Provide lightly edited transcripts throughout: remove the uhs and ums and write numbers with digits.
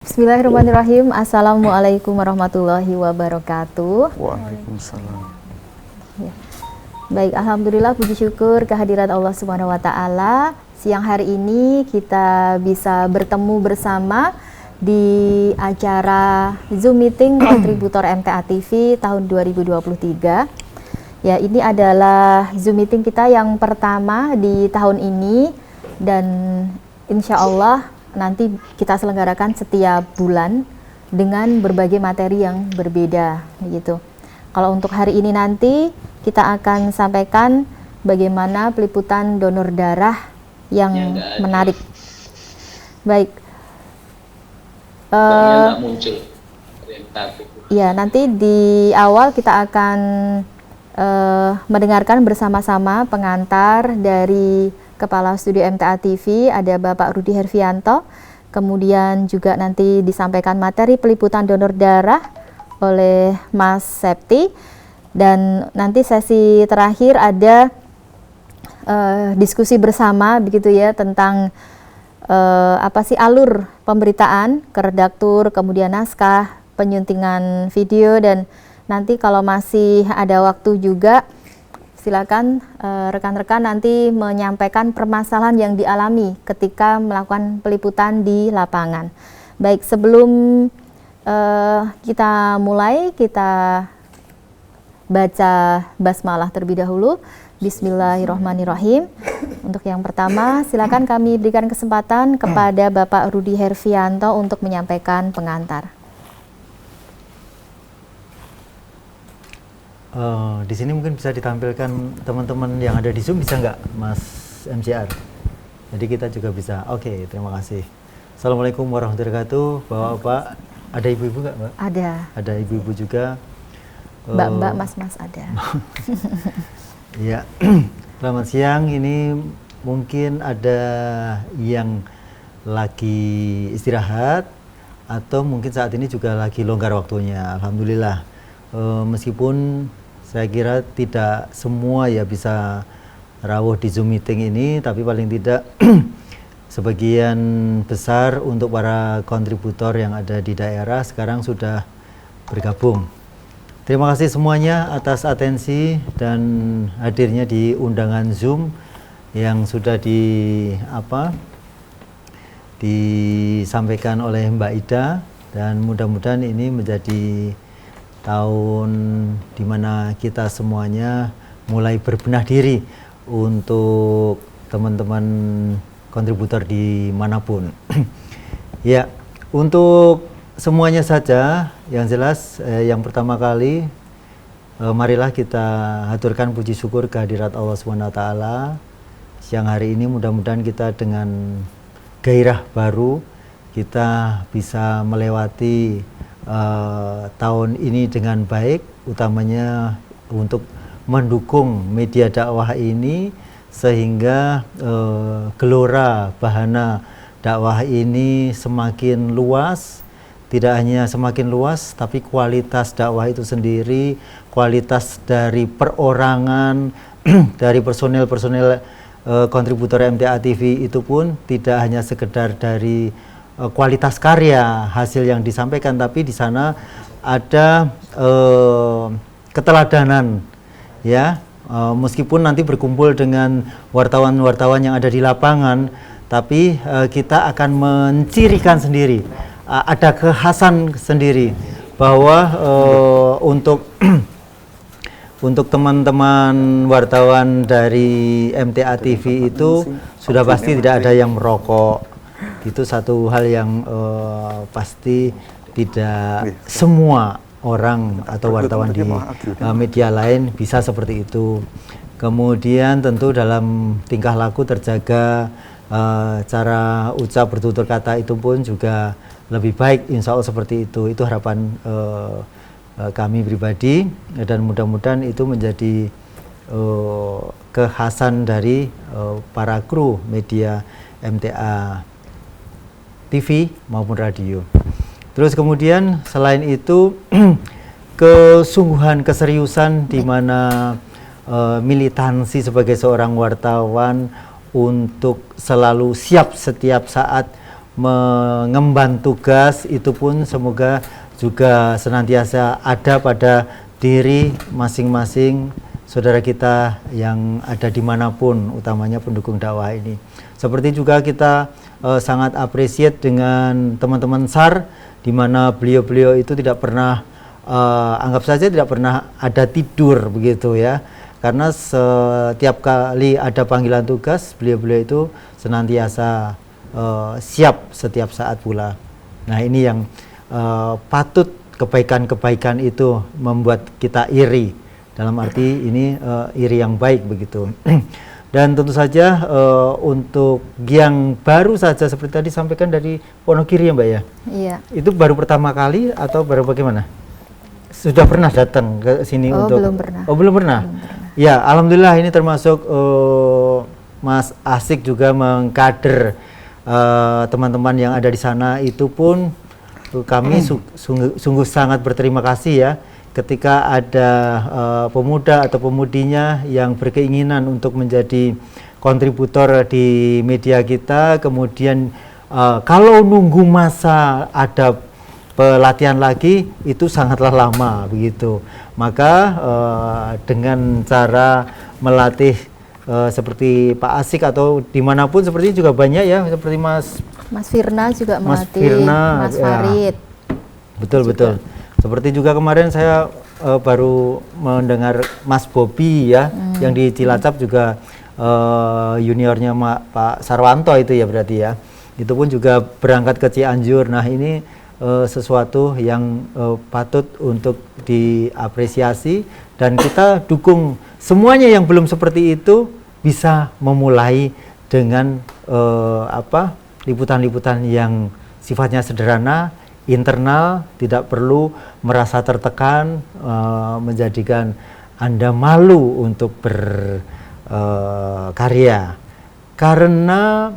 Bismillahirrahmanirrahim. Assalamualaikum warahmatullahi wabarakatuh. Waalaikumsalam. Ya. Baik, alhamdulillah puji syukur kehadirat Allah Subhanahu wa taala. Siang hari ini kita bisa bertemu bersama di acara Zoom meeting kontributor MTA TV tahun 2023. Ya, ini adalah Zoom meeting kita yang pertama di tahun ini dan insya Allah nanti kita selenggarakan setiap bulan dengan berbagai materi yang berbeda gitu. Kalau untuk hari ini nanti kita akan sampaikan bagaimana peliputan donor darah yang menarik. Baik. Ya, nanti di awal kita akan mendengarkan bersama-sama pengantar dari Kepala Studio MTA TV, ada Bapak Rudi Hervianto. Kemudian juga nanti disampaikan materi peliputan donor darah oleh Mas Septi. Dan nanti sesi terakhir ada diskusi bersama begitu ya tentang apa sih alur pemberitaan ke redaktur, kemudian naskah, penyuntingan video, dan nanti kalau masih ada waktu juga silakan rekan-rekan nanti menyampaikan permasalahan yang dialami ketika melakukan peliputan di lapangan. Baik, sebelum kita mulai, kita baca basmalah terlebih dahulu. Bismillahirrahmanirrahim. Untuk yang pertama, silakan kami berikan kesempatan kepada Bapak Rudi Hervianto untuk menyampaikan pengantar. Di sini mungkin bisa ditampilkan teman-teman yang ada di Zoom, bisa nggak Mas MCR? Jadi kita juga bisa. Oke, terima kasih. Assalamualaikum warahmatullahi wabarakatuh. Bapak-bapak, ada ibu-ibu nggak, Mbak? Ada. Ada ibu-ibu juga. Mbak-mbak, mas-mas ada. Ya, selamat siang. Ini mungkin ada yang lagi istirahat atau mungkin saat ini juga lagi longgar waktunya. Alhamdulillah. Meskipun saya kira tidak semua ya bisa rawuh di Zoom meeting ini, tapi paling tidak sebagian besar untuk para kontributor yang ada di daerah sekarang sudah bergabung. Terima kasih semuanya atas atensi dan hadirnya di undangan Zoom yang sudah disampaikan oleh Mbak Ida, dan mudah-mudahan ini menjadi tahun di mana kita semuanya mulai berbenah diri untuk teman-teman kontributor dimanapun. Ya, untuk semuanya saja, yang jelas yang pertama kali marilah kita haturkan puji syukur kehadirat Allah SWT. Siang hari ini mudah-mudahan kita dengan gairah baru kita bisa melewati tahun ini dengan baik, utamanya untuk mendukung media dakwah ini sehingga gelora bahana dakwah ini semakin luas. Tidak hanya semakin luas, tapi kualitas dakwah itu sendiri, kualitas dari perorangan dari personel-personel kontributor MTA TV itu pun tidak hanya sekedar dari kualitas karya hasil yang disampaikan, tapi di sana ada keteladanan, ya. Meskipun nanti berkumpul dengan wartawan-wartawan yang ada di lapangan, tapi kita akan mencirikan sendiri, ada kekhasan sendiri bahwa untuk untuk teman-teman wartawan dari MTA TV itu sudah pasti tidak ada yang merokok. Itu satu hal yang pasti tidak semua orang atau wartawan di media lain bisa seperti itu. Kemudian tentu dalam tingkah laku terjaga, cara ucap bertutur kata itu pun juga lebih baik, insya Allah seperti itu. Itu harapan kami pribadi, dan mudah-mudahan itu menjadi kekhasan dari para kru media MTA TV maupun radio. Terus kemudian selain itu kesungguhan, keseriusan di mana militansi sebagai seorang wartawan untuk selalu siap setiap saat mengemban tugas itu pun semoga juga senantiasa ada pada diri masing-masing saudara kita yang ada dimanapun, utamanya pendukung dakwah ini. Seperti juga kita sangat appreciate dengan teman-teman SAR, di mana beliau-beliau itu tidak pernah, anggap saja tidak pernah ada tidur begitu ya. Karena setiap kali ada panggilan tugas, beliau-beliau itu senantiasa siap setiap saat pula. Nah ini yang patut kebaikan-kebaikan itu membuat kita iri. Dalam arti ini iri yang baik begitu. Dan tentu saja untuk yang baru saja seperti tadi sampaikan dari Wonogiri ya Mbak ya? Iya. Itu baru pertama kali atau baru bagaimana? Sudah pernah datang ke sini untuk? Belum pernah. Oh belum pernah? Belum pernah. Ya Alhamdulillah ini termasuk Mas Asik juga mengkader teman-teman yang ada di sana, itu pun kami sungguh sangat berterima kasih ya ketika ada pemuda atau pemudinya yang berkeinginan untuk menjadi kontributor di media kita, kemudian kalau nunggu masa ada pelatihan lagi itu sangatlah lama begitu. Maka dengan cara melatih seperti Pak Asik atau dimanapun seperti ini juga banyak ya, seperti Mas Firna juga melatih, Mas Farid. Betul. Seperti juga kemarin saya baru mendengar Mas Bobi ya, yang di Cilacap juga juniornya Pak Sarwanto itu ya berarti ya. Itu pun juga berangkat ke Cianjur. Nah ini sesuatu yang patut untuk diapresiasi dan kita dukung semuanya yang belum seperti itu bisa memulai dengan liputan-liputan yang sifatnya sederhana, internal, tidak perlu merasa tertekan, menjadikan Anda malu untuk berkarya. Karena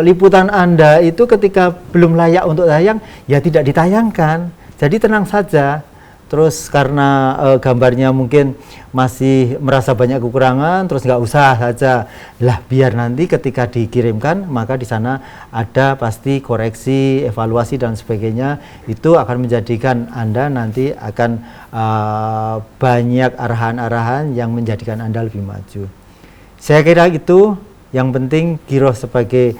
liputan Anda itu ketika belum layak untuk tayang, ya tidak ditayangkan. Jadi tenang saja. Terus karena gambarnya mungkin masih merasa banyak kekurangan, terus nggak usah saja lah, biar nanti ketika dikirimkan maka di sana ada pasti koreksi, evaluasi dan sebagainya. Itu akan menjadikan Anda nanti akan banyak arahan-arahan yang menjadikan Anda lebih maju. Saya kira itu yang penting. Giroh sebagai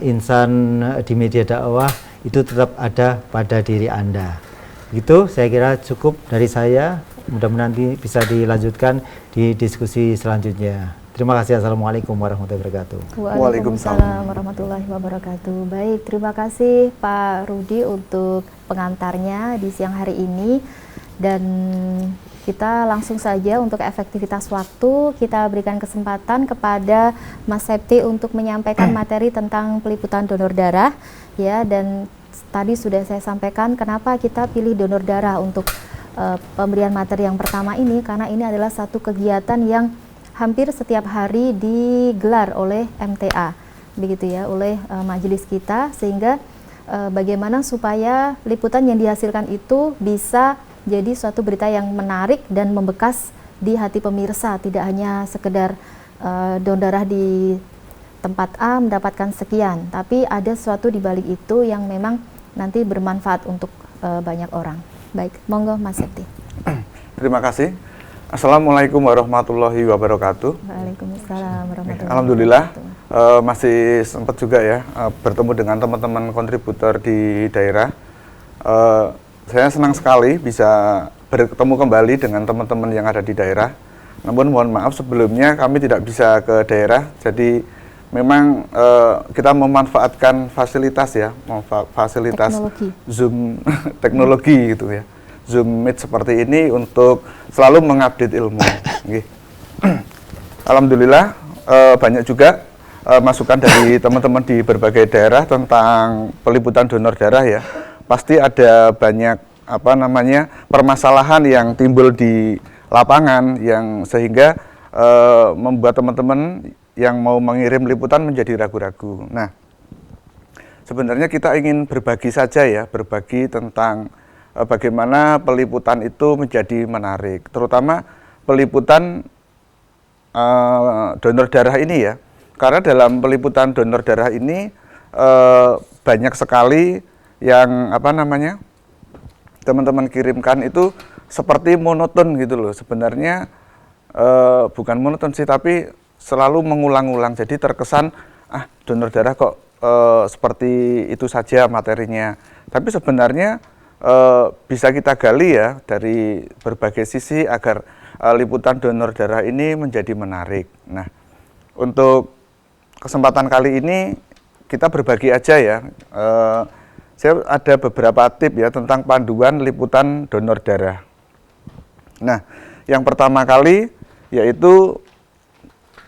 insan di media dakwah itu tetap ada pada diri Anda. Gitu, saya kira cukup dari saya. Mudah-mudahan nanti bisa dilanjutkan di diskusi selanjutnya. Terima kasih. Assalamualaikum warahmatullahi wabarakatuh. Waalaikumsalam warahmatullahi wabarakatuh. Baik, terima kasih Pak Rudi untuk pengantarnya di siang hari ini. Dan kita langsung saja untuk efektivitas waktu, kita berikan kesempatan kepada Mas Septi untuk menyampaikan materi tentang peliputan donor darah ya. Dan tadi sudah saya sampaikan kenapa kita pilih donor darah untuk pemberian materi yang pertama ini, karena ini adalah satu kegiatan yang hampir setiap hari digelar oleh MTA, begitu ya, oleh majelis kita, sehingga bagaimana supaya liputan yang dihasilkan itu bisa jadi suatu berita yang menarik dan membekas di hati pemirsa, tidak hanya sekedar donor darah di tempat A mendapatkan sekian, tapi ada sesuatu di balik itu yang memang nanti bermanfaat untuk banyak orang. Baik, monggo Mas Septi. Terima kasih. Assalamualaikum warahmatullahi wabarakatuh. Waalaikumsalam warahmatullahi wabarakatuh. Alhamdulillah masih sempat juga ya bertemu dengan teman-teman kontributor di daerah. Saya senang sekali bisa bertemu kembali dengan teman-teman yang ada di daerah. Namun mohon maaf sebelumnya kami tidak bisa ke daerah, jadi memang kita memanfaatkan fasilitas ya, fasilitas teknologi. Zoom teknologi gitu ya, Zoom Meet seperti ini untuk selalu mengupdate ilmu. Alhamdulillah banyak juga masukan dari teman-teman di berbagai daerah tentang peliputan donor darah ya. Pasti ada banyak permasalahan yang timbul di lapangan yang sehingga membuat teman-teman yang mau mengirim liputan menjadi ragu-ragu. Nah, sebenarnya kita ingin berbagi saja ya, berbagi tentang bagaimana peliputan itu menjadi menarik, terutama peliputan donor darah ini ya. Karena dalam peliputan donor darah ini banyak sekali yang teman-teman kirimkan itu seperti monoton gitu loh. Sebenarnya bukan monoton sih, tapi selalu mengulang-ulang. Jadi terkesan donor darah kok seperti itu saja materinya. Tapi sebenarnya bisa kita gali ya dari berbagai sisi agar liputan donor darah ini menjadi menarik. Nah, untuk kesempatan kali ini kita berbagi aja ya. Saya ada beberapa tips ya tentang panduan liputan donor darah. Nah, yang pertama kali yaitu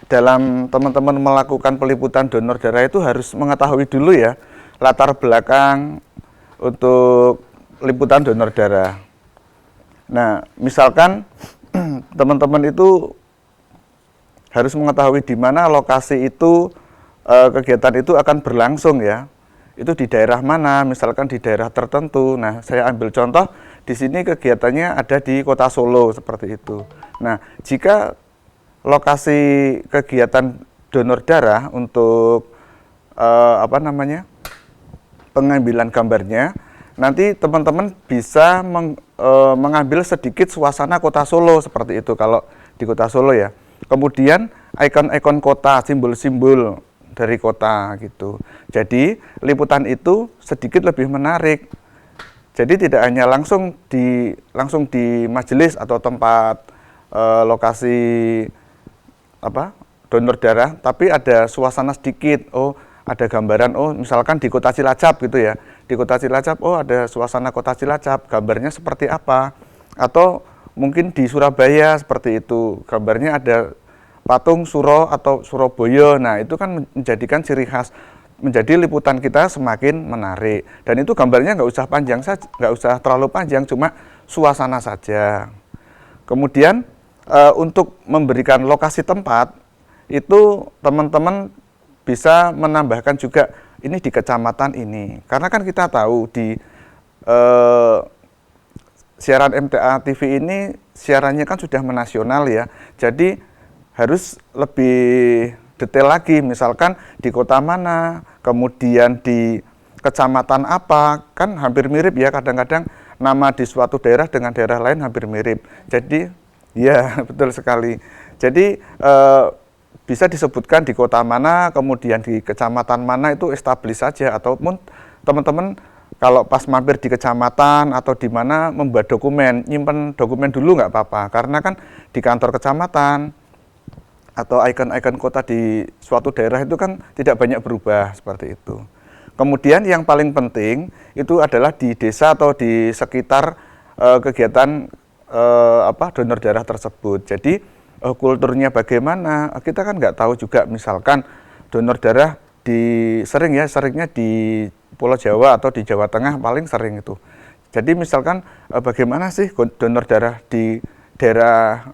dalam teman-teman melakukan peliputan donor darah itu harus mengetahui dulu ya latar belakang untuk liputan donor darah. Nah, misalkan teman-teman itu harus mengetahui di mana lokasi itu kegiatan itu akan berlangsung ya. Itu di daerah mana, misalkan di daerah tertentu. Nah, saya ambil contoh, di sini kegiatannya ada di Kota Solo, seperti itu. Nah, jika lokasi kegiatan donor darah untuk pengambilan gambarnya, nanti teman-teman bisa mengambil sedikit suasana Kota Solo, seperti itu, kalau di Kota Solo ya. Kemudian, ikon-ikon kota, simbol-simbol dari kota gitu. Jadi liputan itu sedikit lebih menarik. Jadi tidak hanya langsung di majelis atau tempat lokasi donor darah, tapi ada suasana sedikit. Oh, ada gambaran. Oh, misalkan di Kota Cilacap gitu ya. Di Kota Cilacap, oh ada suasana Kota Cilacap. Gambarnya seperti apa? Atau mungkin di Surabaya seperti itu. Gambarnya ada patung Suro atau Surabaya. Nah, itu kan menjadikan ciri khas, menjadi liputan kita semakin menarik. Dan itu gambarnya nggak usah panjang saja, nggak usah terlalu panjang, cuma suasana saja. Kemudian untuk memberikan lokasi tempat, itu teman-teman bisa menambahkan juga ini di kecamatan ini. Karena kan kita tahu di siaran MTA TV ini siarannya kan sudah menasional ya. Jadi harus lebih detail lagi, misalkan di kota mana, kemudian di kecamatan apa, kan hampir mirip ya, kadang-kadang nama di suatu daerah dengan daerah lain hampir mirip. Jadi, ya betul sekali. Jadi bisa disebutkan di kota mana, kemudian di kecamatan mana, itu establis saja, ataupun teman-teman kalau pas mampir di kecamatan atau di mana membuat dokumen, nyimpen dokumen dulu nggak apa-apa, karena kan di kantor kecamatan atau ikon-ikon kota di suatu daerah itu kan tidak banyak berubah, seperti itu. Kemudian yang paling penting itu adalah di desa atau di sekitar kegiatan donor darah tersebut. Jadi kulturnya bagaimana, kita kan nggak tahu juga. Misalkan donor darah seringnya di Pulau Jawa atau di Jawa Tengah paling sering itu. Jadi misalkan bagaimana sih donor darah di daerah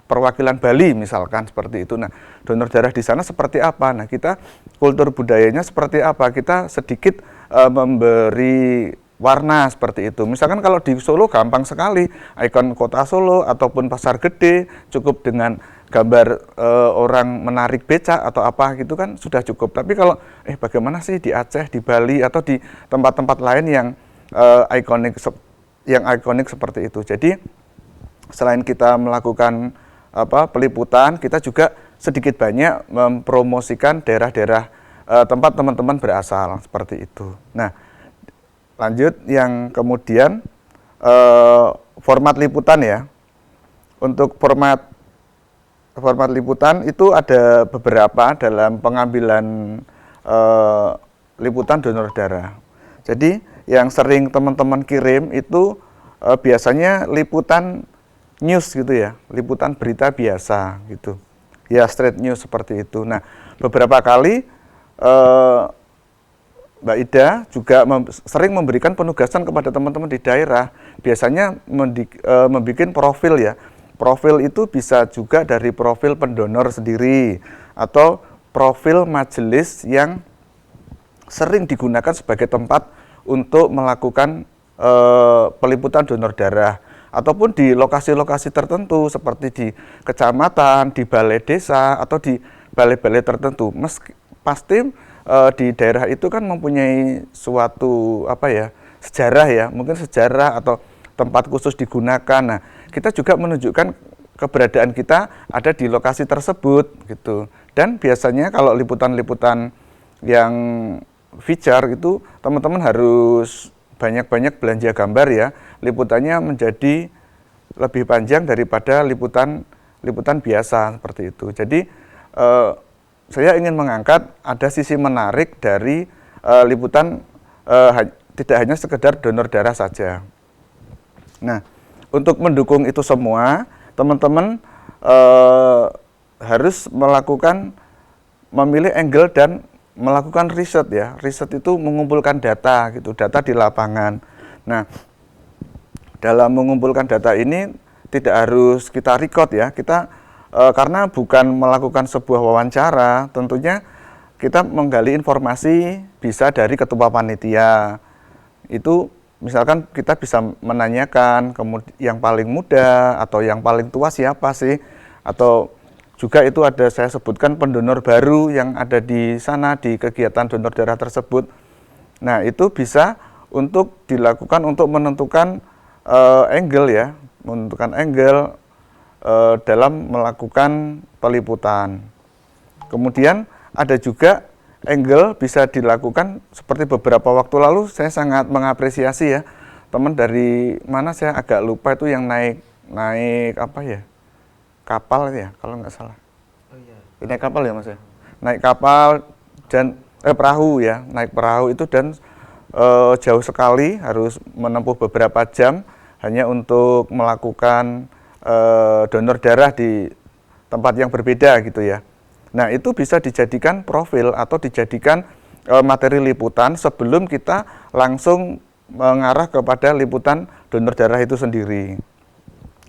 perwakilan Bali misalkan, seperti itu. Nah, donor darah di sana seperti apa? Nah, kita kultur budayanya seperti apa? Kita sedikit memberi warna seperti itu. Misalkan kalau di Solo gampang sekali, ikon kota Solo ataupun pasar gede, cukup dengan gambar orang menarik becak atau apa gitu kan sudah cukup. Tapi kalau bagaimana sih di Aceh, di Bali atau di tempat-tempat lain yang ikonik seperti itu. Jadi selain kita melakukan peliputan, kita juga sedikit banyak mempromosikan daerah-daerah tempat teman-teman berasal, seperti itu. Nah, lanjut yang kemudian format liputan ya. Untuk format liputan itu ada beberapa dalam pengambilan liputan donor darah. Jadi yang sering teman-teman kirim itu biasanya liputan news gitu ya, liputan berita biasa gitu. Ya, straight news seperti itu. Nah, beberapa kali Mbak Ida juga sering memberikan penugasan kepada teman-teman di daerah. Biasanya membuat profil ya. Profil itu bisa juga dari profil pendonor sendiri atau profil majelis yang sering digunakan sebagai tempat untuk melakukan peliputan donor darah. Ataupun di lokasi-lokasi tertentu seperti di kecamatan, di balai desa, atau di balai-balai tertentu. Pasti di daerah itu kan mempunyai suatu sejarah ya, mungkin sejarah atau tempat khusus digunakan. Nah, kita juga menunjukkan keberadaan kita ada di lokasi tersebut gitu. Dan biasanya kalau liputan-liputan yang feature itu teman-teman harus banyak-banyak belanja gambar ya. Liputannya menjadi lebih panjang daripada liputan biasa seperti itu. Jadi saya ingin mengangkat ada sisi menarik dari liputan tidak hanya sekedar donor darah saja. Nah, untuk mendukung itu semua, teman-teman harus memilih angle dan melakukan riset ya. Riset itu mengumpulkan data gitu, data di lapangan. Nah, dalam mengumpulkan data ini tidak harus kita record ya. Kita karena bukan melakukan sebuah wawancara, tentunya kita menggali informasi bisa dari ketua panitia. Itu misalkan kita bisa menanyakan yang paling muda atau yang paling tua siapa sih, atau juga itu ada saya sebutkan pendonor baru yang ada di sana di kegiatan donor darah tersebut. Nah, itu bisa untuk dilakukan untuk menentukan angle ya, menentukan angle dalam melakukan peliputan. Kemudian ada juga angle bisa dilakukan seperti beberapa waktu lalu saya sangat mengapresiasi ya, teman dari mana saya agak lupa itu yang naik kapal ya kalau nggak salah. Oh iya. Naik kapal ya Mas ya. Naik kapal dan perahu ya, naik perahu itu dan jauh sekali harus menempuh beberapa jam hanya untuk melakukan donor darah di tempat yang berbeda gitu ya. Nah, itu bisa dijadikan profil atau dijadikan materi liputan sebelum kita langsung mengarah kepada liputan donor darah itu sendiri.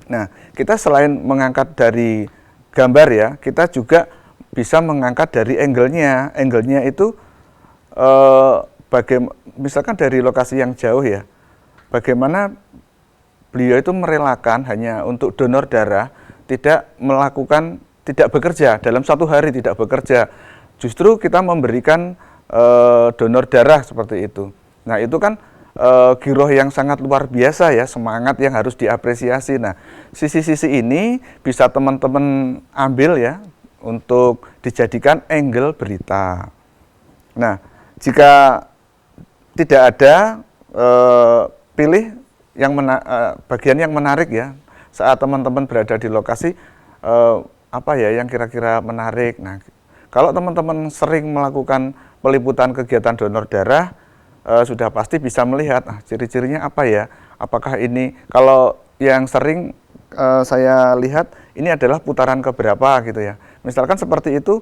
Nah, kita selain mengangkat dari gambar ya, kita juga bisa mengangkat dari angle-nya. Angle-nya itu misalkan dari lokasi yang jauh ya, bagaimana beliau itu merelakan hanya untuk donor darah, tidak bekerja dalam satu hari, tidak bekerja. Justru kita memberikan donor darah seperti itu. Nah, itu kan giroh yang sangat luar biasa ya, semangat yang harus diapresiasi. Nah, sisi-sisi ini bisa teman-teman ambil ya untuk dijadikan angle berita. Nah, jika tidak ada, pilih bagian yang menarik ya saat teman-teman berada di lokasi, apa ya yang kira-kira menarik. Nah, kalau teman-teman sering melakukan peliputan kegiatan donor darah, sudah pasti bisa melihat ciri-cirinya apa ya. Apakah ini, kalau yang sering saya lihat ini adalah putaran keberapa gitu ya. Misalkan seperti itu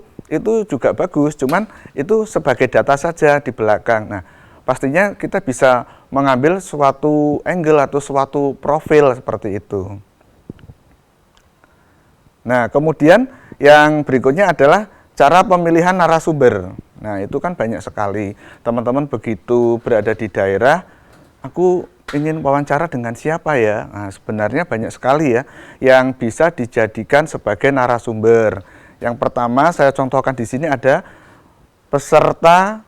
juga bagus, cuman itu sebagai data saja di belakang. Nah, pastinya kita bisa mengambil suatu angle atau suatu profil seperti itu. Nah, kemudian yang berikutnya adalah cara pemilihan narasumber. Nah, itu kan banyak sekali. Teman-teman begitu berada di daerah, aku ingin wawancara dengan siapa ya? Nah, sebenarnya banyak sekali ya yang bisa dijadikan sebagai narasumber. Yang pertama saya contohkan di sini ada peserta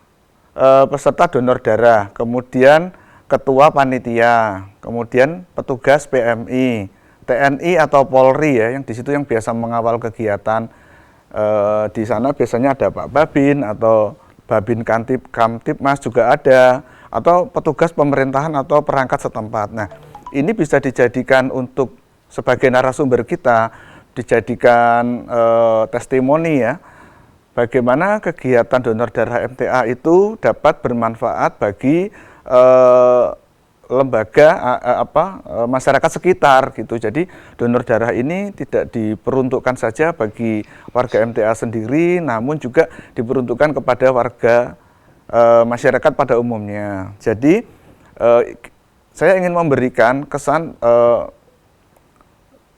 donor darah, kemudian ketua panitia, kemudian petugas PMI, TNI atau Polri ya, yang di situ yang biasa mengawal kegiatan. Di sana biasanya ada Pak Babin atau Babin Kamtipmas juga ada, atau petugas pemerintahan atau perangkat setempat. Nah, ini bisa dijadikan untuk sebagai narasumber kita, dijadikan testimoni ya, bagaimana kegiatan donor darah MTA itu dapat bermanfaat bagi lembaga masyarakat sekitar gitu. Jadi donor darah ini tidak diperuntukkan saja bagi warga MTA sendiri, namun juga diperuntukkan kepada warga masyarakat pada umumnya. Jadi saya ingin memberikan kesan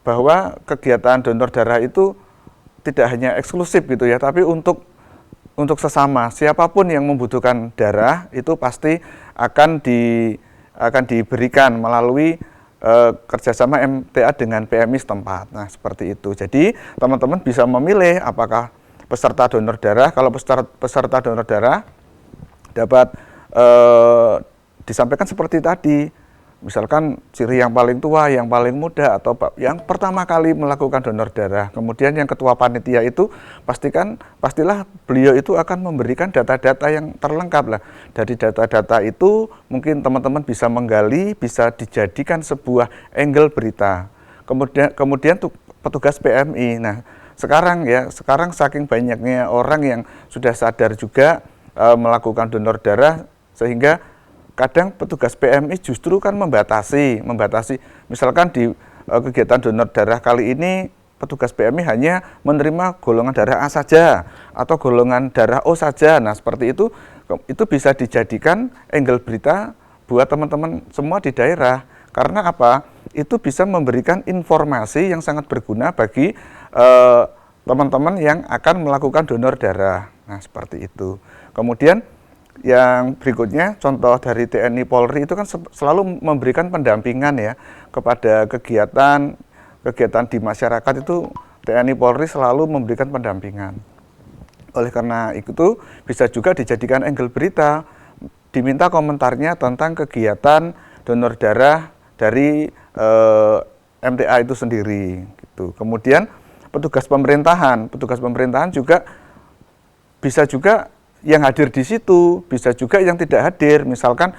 bahwa kegiatan donor darah itu tidak hanya eksklusif gitu ya, tapi untuk sesama, siapapun yang membutuhkan darah itu pasti akan diberikan melalui kerjasama MTA dengan PMI setempat. Nah, seperti itu. Jadi teman-teman bisa memilih apakah peserta donor darah. Kalau peserta donor darah dapat disampaikan seperti tadi, misalkan ciri yang paling tua, yang paling muda, atau yang pertama kali melakukan donor darah. Kemudian yang ketua panitia itu pastilah beliau itu akan memberikan data-data yang terlengkap lah. Dari data-data itu mungkin teman-teman bisa menggali, bisa dijadikan sebuah angle berita. Kemudian petugas PMI. Nah, sekarang saking banyaknya orang yang sudah sadar juga melakukan donor darah, sehingga kadang petugas PMI justru kan membatasi. Misalkan di kegiatan donor darah kali ini petugas PMI hanya menerima golongan darah A saja atau golongan darah O saja. Nah, seperti itu bisa dijadikan angle berita buat teman-teman semua di daerah. Karena apa? Itu bisa memberikan informasi yang sangat berguna bagi teman-teman yang akan melakukan donor darah. Nah, seperti itu. Kemudian yang berikutnya, contoh dari TNI Polri itu kan selalu memberikan pendampingan ya kepada kegiatan di masyarakat. Itu TNI Polri selalu memberikan pendampingan. Oleh karena itu bisa juga dijadikan angle berita, diminta komentarnya tentang kegiatan donor darah dari MTA itu sendiri gitu. Kemudian petugas pemerintahan juga bisa juga yang hadir di situ, bisa juga yang tidak hadir. Misalkan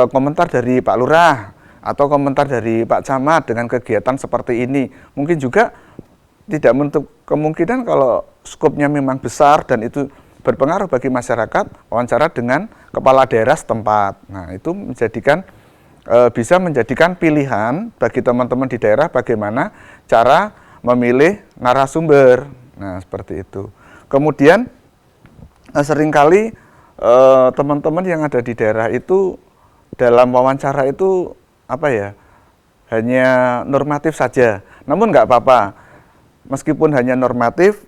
komentar dari Pak Lurah atau komentar dari Pak Camat dengan kegiatan seperti ini. Mungkin juga tidak menutup kemungkinan kalau skopnya memang besar dan itu berpengaruh bagi masyarakat, wawancara dengan kepala daerah setempat. Nah, itu bisa menjadikan pilihan bagi teman-teman di daerah bagaimana cara memilih narasumber. Nah, seperti itu. Kemudian seringkali teman-teman yang ada di daerah itu dalam wawancara itu hanya normatif saja. Namun nggak apa-apa, meskipun hanya normatif,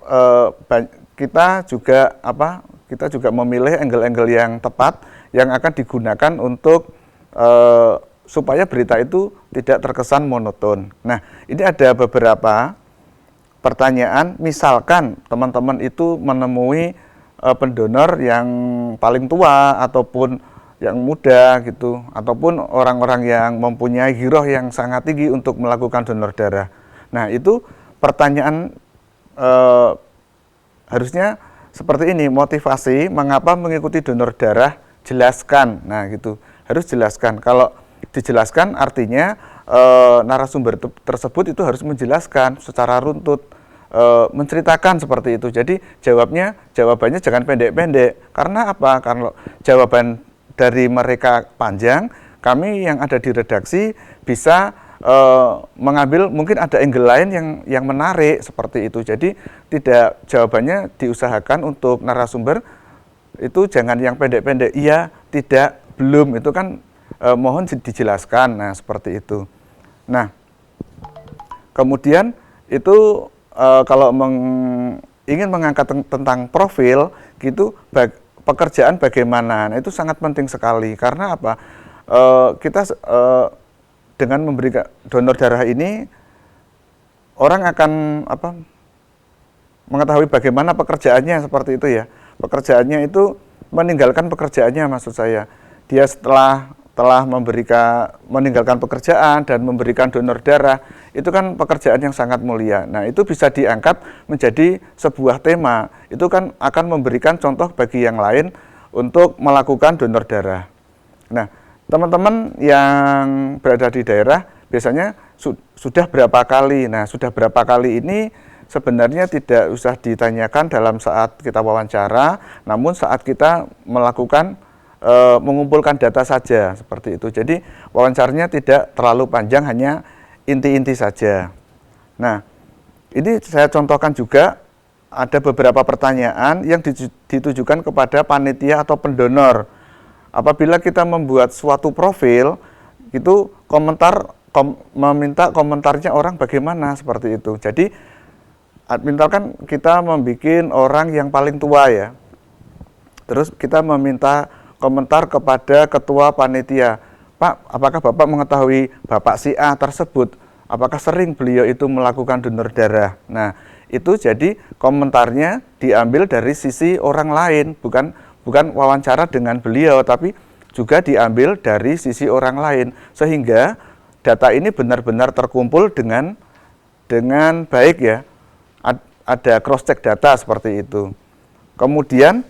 kita juga memilih angle-angle yang tepat yang akan digunakan untuk supaya berita itu tidak terkesan monoton. Nah, ini ada beberapa pertanyaan. Misalkan teman-teman itu menemui pendonor yang paling tua ataupun yang muda gitu, ataupun orang-orang yang mempunyai giroh yang sangat tinggi untuk melakukan donor darah. Nah, itu pertanyaan harusnya seperti ini, motivasi mengapa mengikuti donor darah, jelaskan. Nah, gitu, harus jelaskan. Kalau dijelaskan artinya narasumber tersebut itu harus menjelaskan secara runtut, menceritakan seperti itu. Jadi jawabannya jangan pendek-pendek. Karena apa? Karena jawaban dari mereka panjang, kami yang ada di redaksi bisa mengambil, mungkin ada angle lain yang menarik seperti itu. Jadi jawabannya diusahakan untuk narasumber itu jangan yang pendek-pendek. Iya, tidak, belum, itu kan mohon dijelaskan. Nah, seperti itu. Nah, kemudian itu kalau ingin mengangkat tentang profil gitu, pekerjaan bagaimana, nah, itu sangat penting sekali. Karena apa? Kita dengan memberikan donor darah ini, orang akan mengetahui bagaimana pekerjaannya seperti itu ya. Pekerjaannya itu meninggalkan pekerjaannya, maksud saya. Dia setelah meninggalkan pekerjaan dan memberikan donor darah, itu kan pekerjaan yang sangat mulia. Nah, itu bisa diangkat menjadi sebuah tema. Itu kan akan memberikan contoh bagi yang lain untuk melakukan donor darah. Nah, teman-teman yang berada di daerah biasanya sudah berapa kali. Nah, sudah berapa kali ini sebenarnya tidak usah ditanyakan dalam saat kita wawancara, namun saat kita melakukan mengumpulkan data saja seperti itu. Jadi wawancaranya tidak terlalu panjang, hanya inti-inti saja. Nah, ini saya contohkan juga ada beberapa pertanyaan yang ditujukan kepada panitia atau pendonor. Apabila kita membuat suatu profil, itu meminta komentarnya orang bagaimana seperti itu. Jadi misalkan kita membuat orang yang paling tua ya, terus kita meminta komentar kepada ketua panitia, Pak, apakah Bapak mengetahui Bapak si A tersebut apakah sering beliau itu melakukan donor darah. Nah, itu jadi komentarnya diambil dari sisi orang lain, bukan wawancara dengan beliau, tapi juga diambil dari sisi orang lain, sehingga data ini benar-benar terkumpul dengan baik ya. Ada cross check data seperti itu. Kemudian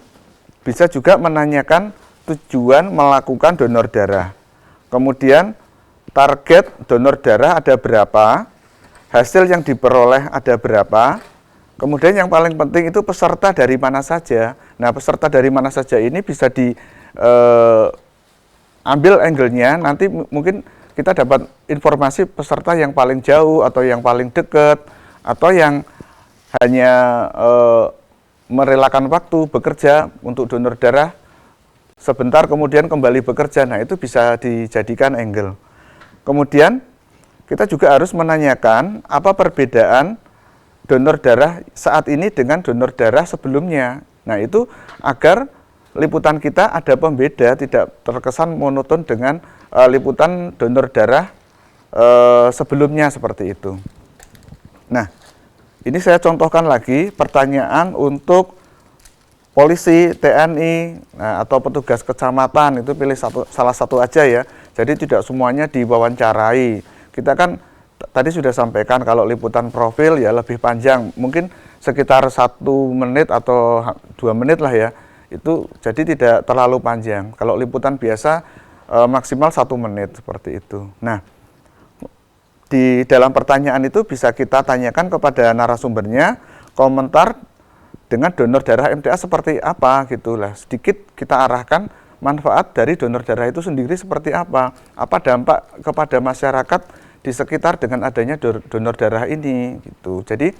bisa juga menanyakan tujuan melakukan donor darah. Kemudian target donor darah ada berapa, hasil yang diperoleh ada berapa, kemudian yang paling penting itu peserta dari mana saja. Nah, peserta dari mana saja ini bisa diambil angle-nya, nanti mungkin kita dapat informasi peserta yang paling jauh atau yang paling dekat, atau yang hanya merelakan waktu bekerja untuk donor darah sebentar kemudian kembali bekerja. Nah, itu bisa dijadikan angle. Kemudian kita juga harus menanyakan apa perbedaan donor darah saat ini dengan donor darah sebelumnya. Nah, itu agar liputan kita ada pembeda, tidak terkesan monoton dengan liputan donor darah sebelumnya seperti itu. Nah, ini saya contohkan lagi pertanyaan untuk polisi, TNI, atau petugas kecamatan, itu pilih salah satu aja ya. Jadi tidak semuanya diwawancarai. Kita kan tadi sudah sampaikan kalau liputan profil ya lebih panjang, mungkin sekitar 1 menit atau 2 menit lah ya. Itu jadi tidak terlalu panjang. Kalau liputan biasa maksimal 1 menit seperti itu. Nah, di dalam pertanyaan itu bisa kita tanyakan kepada narasumbernya komentar dengan donor darah MTA seperti apa gitulah. Sedikit kita arahkan manfaat dari donor darah itu sendiri seperti apa dampak kepada masyarakat di sekitar dengan adanya donor darah ini gitu. Jadi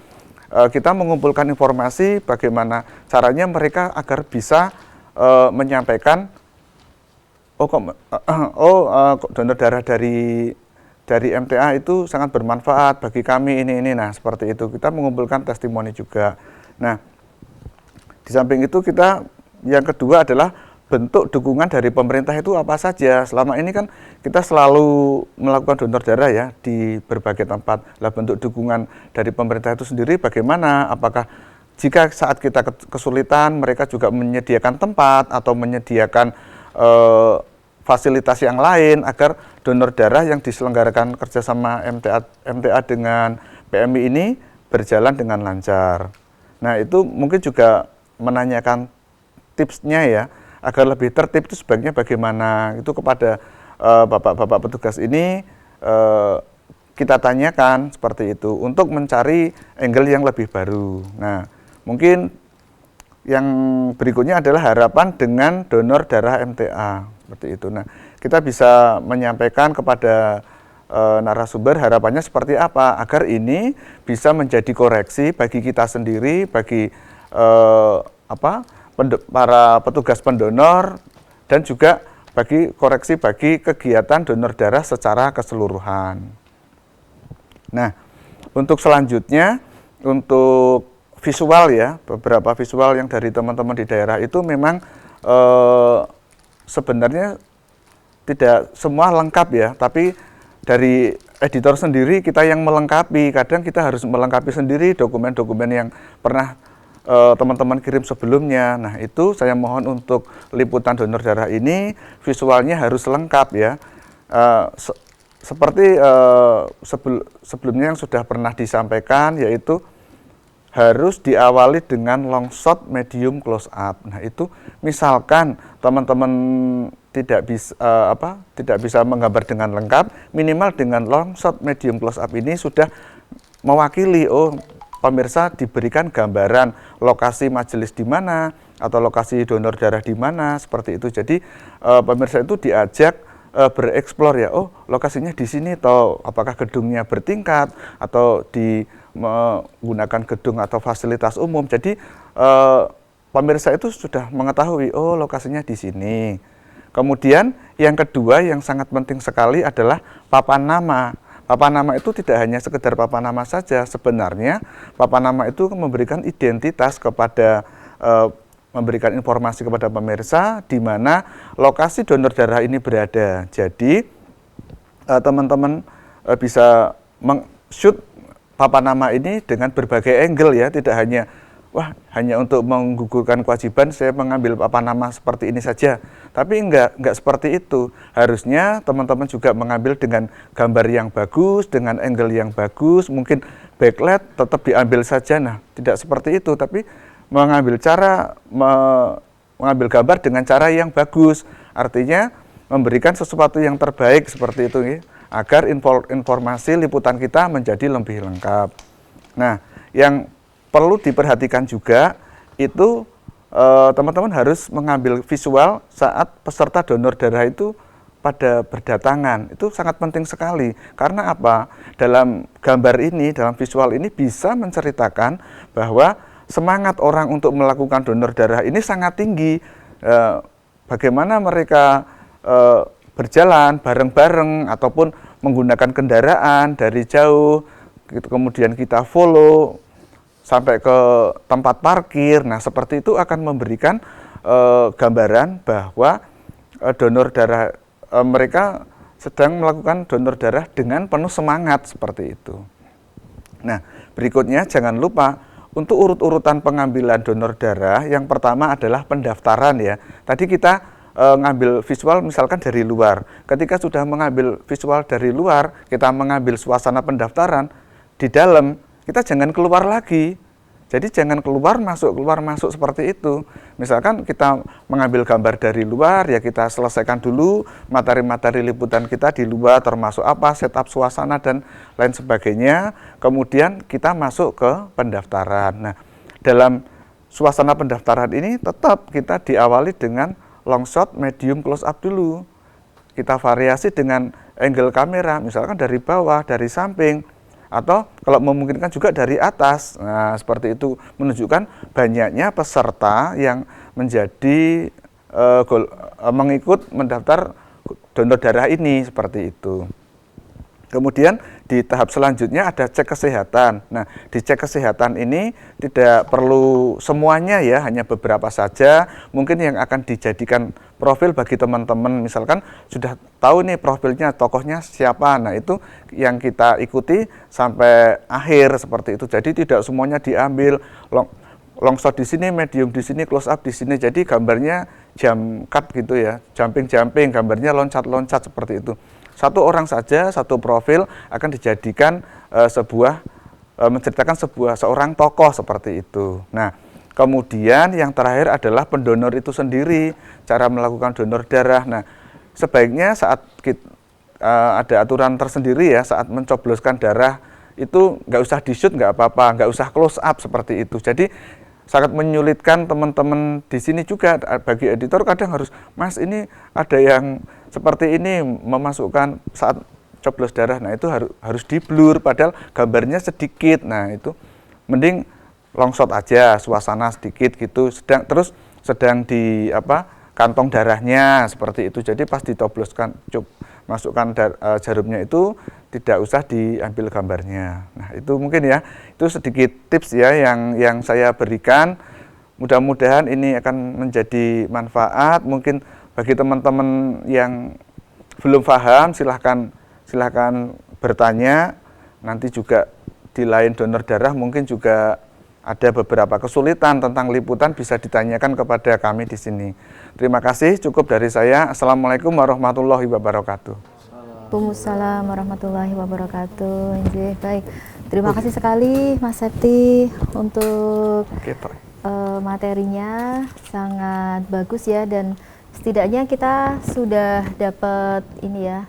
kita mengumpulkan informasi bagaimana caranya mereka agar bisa menyampaikan donor darah dari MTA itu sangat bermanfaat bagi kami ini. Nah, seperti itu. Kita mengumpulkan testimoni juga. Nah, di samping itu yang kedua adalah bentuk dukungan dari pemerintah itu apa saja. Selama ini kan kita selalu melakukan donor darah ya di berbagai tempat. Lah, bentuk dukungan dari pemerintah itu sendiri bagaimana? Apakah jika saat kita kesulitan mereka juga menyediakan tempat atau menyediakan fasilitas yang lain agar donor darah yang diselenggarakan kerjasama MTA dengan PMI ini berjalan dengan lancar. Nah, itu mungkin juga menanyakan tipsnya ya, agar lebih tertib itu sebaiknya bagaimana, itu kepada bapak-bapak petugas ini kita tanyakan seperti itu untuk mencari angle yang lebih baru. Nah, mungkin yang berikutnya adalah harapan dengan donor darah MTA seperti itu. Nah, kita bisa menyampaikan kepada narasumber harapannya seperti apa agar ini bisa menjadi koreksi bagi kita sendiri, bagi para petugas pendonor, dan juga bagi koreksi bagi kegiatan donor darah secara keseluruhan. Nah, untuk selanjutnya, untuk visual ya, beberapa visual yang dari teman-teman di daerah itu memang sebenarnya tidak semua lengkap ya, tapi dari editor sendiri kita yang melengkapi. Kadang kita harus melengkapi sendiri dokumen-dokumen yang pernah teman-teman kirim sebelumnya. Nah, itu saya mohon untuk liputan donor darah ini visualnya harus lengkap ya. Seperti sebelumnya yang sudah pernah disampaikan, yaitu harus diawali dengan long shot, medium, close up. Nah, itu misalkan teman-teman tidak bisa menggambar dengan lengkap, minimal dengan long shot, medium, close up ini sudah mewakili pemirsa diberikan gambaran lokasi majelis di mana atau lokasi donor darah di mana, seperti itu. Jadi pemirsa itu diajak bereksplor ya, lokasinya di sini, atau apakah gedungnya bertingkat atau menggunakan gedung atau fasilitas umum. Jadi pemirsa itu sudah mengetahui lokasinya di sini. Kemudian yang kedua yang sangat penting sekali adalah papan nama. Papan nama itu tidak hanya sekedar papan nama saja. Sebenarnya papan nama itu memberikan identitas kepada memberikan informasi kepada pemirsa di mana lokasi donor darah ini berada. Jadi teman-teman bisa meng-shoot papan nama ini dengan berbagai angle ya, tidak hanya hanya untuk menggugurkan kewajiban saya mengambil papan nama seperti ini saja. Tapi enggak seperti itu. Harusnya teman-teman juga mengambil dengan gambar yang bagus, dengan angle yang bagus, mungkin backlight tetap diambil saja. Nah, tidak seperti itu, tapi mengambil gambar dengan cara yang bagus. Artinya memberikan sesuatu yang terbaik seperti itu ya, agar informasi liputan kita menjadi lebih lengkap. Nah, yang perlu diperhatikan juga itu teman-teman harus mengambil visual saat peserta donor darah itu pada berdatangan. Itu sangat penting sekali. Karena apa? Dalam gambar ini, dalam visual ini bisa menceritakan bahwa semangat orang untuk melakukan donor darah ini sangat tinggi. Bagaimana mereka berjalan bareng-bareng ataupun menggunakan kendaraan dari jauh, kemudian kita follow sampai ke tempat parkir. Nah, seperti itu akan memberikan gambaran bahwa donor darah mereka sedang melakukan donor darah dengan penuh semangat seperti itu. Nah, berikutnya jangan lupa untuk urut-urutan pengambilan donor darah, yang pertama adalah pendaftaran ya. Tadi kita ngambil visual misalkan dari luar. Ketika sudah mengambil visual dari luar, kita mengambil suasana pendaftaran, di dalam kita jangan keluar lagi. Jadi jangan keluar masuk seperti itu. Misalkan kita mengambil gambar dari luar, ya kita selesaikan dulu materi-materi liputan kita di luar, termasuk apa, setup suasana dan lain sebagainya. Kemudian kita masuk ke pendaftaran. Nah, dalam suasana pendaftaran ini tetap kita diawali dengan long shot, medium, close up dulu. Kita variasi dengan angle kamera, misalkan dari bawah, dari samping, atau kalau memungkinkan juga dari atas. Nah, seperti itu menunjukkan banyaknya peserta yang menjadi mengikut mendaftar donor darah ini, seperti itu. Kemudian di tahap selanjutnya ada cek kesehatan. Nah, di cek kesehatan ini tidak perlu semuanya ya, hanya beberapa saja. Mungkin yang akan dijadikan profil bagi teman-teman, misalkan sudah tahu nih profilnya, tokohnya siapa. Nah, itu yang kita ikuti sampai akhir seperti itu. Jadi tidak semuanya diambil long shot di sini, medium di sini, close up di sini. Jadi gambarnya jump cut gitu ya, jumping-jumping, gambarnya loncat-loncat seperti itu. Satu orang saja, satu profil akan dijadikan menceritakan seorang tokoh seperti itu. Nah, kemudian yang terakhir adalah pendonor itu sendiri, cara melakukan donor darah. Nah, sebaiknya saat ada aturan tersendiri ya, saat mencobloskan darah itu nggak usah di-shoot, nggak apa-apa, nggak usah close up seperti itu. Jadi sangat menyulitkan teman-teman di sini juga. Bagi editor kadang harus, Mas ini ada yang seperti ini memasukkan saat coblos darah. Nah, itu harus di blur padahal gambarnya sedikit. Nah, itu mending long shot aja, suasana sedikit gitu, sedang di kantong darahnya seperti itu. Jadi pas ditobloskan masukkan jarumnya itu tidak usah diambil gambarnya. Nah, itu mungkin ya, itu sedikit tips ya yang saya berikan. Mudah-mudahan ini akan menjadi manfaat. Mungkin bagi teman-teman yang belum paham, silahkan bertanya. Nanti juga di lain donor darah mungkin juga ada beberapa kesulitan tentang liputan, bisa ditanyakan kepada kami di sini. Terima kasih, cukup dari saya. Assalamualaikum warahmatullahi wabarakatuh. Waalaikumsalam warahmatullahi wabarakatuh. Baik, terima kasih sekali Mas Septi untuk materinya, sangat bagus ya, dan setidaknya kita sudah dapat ini ya.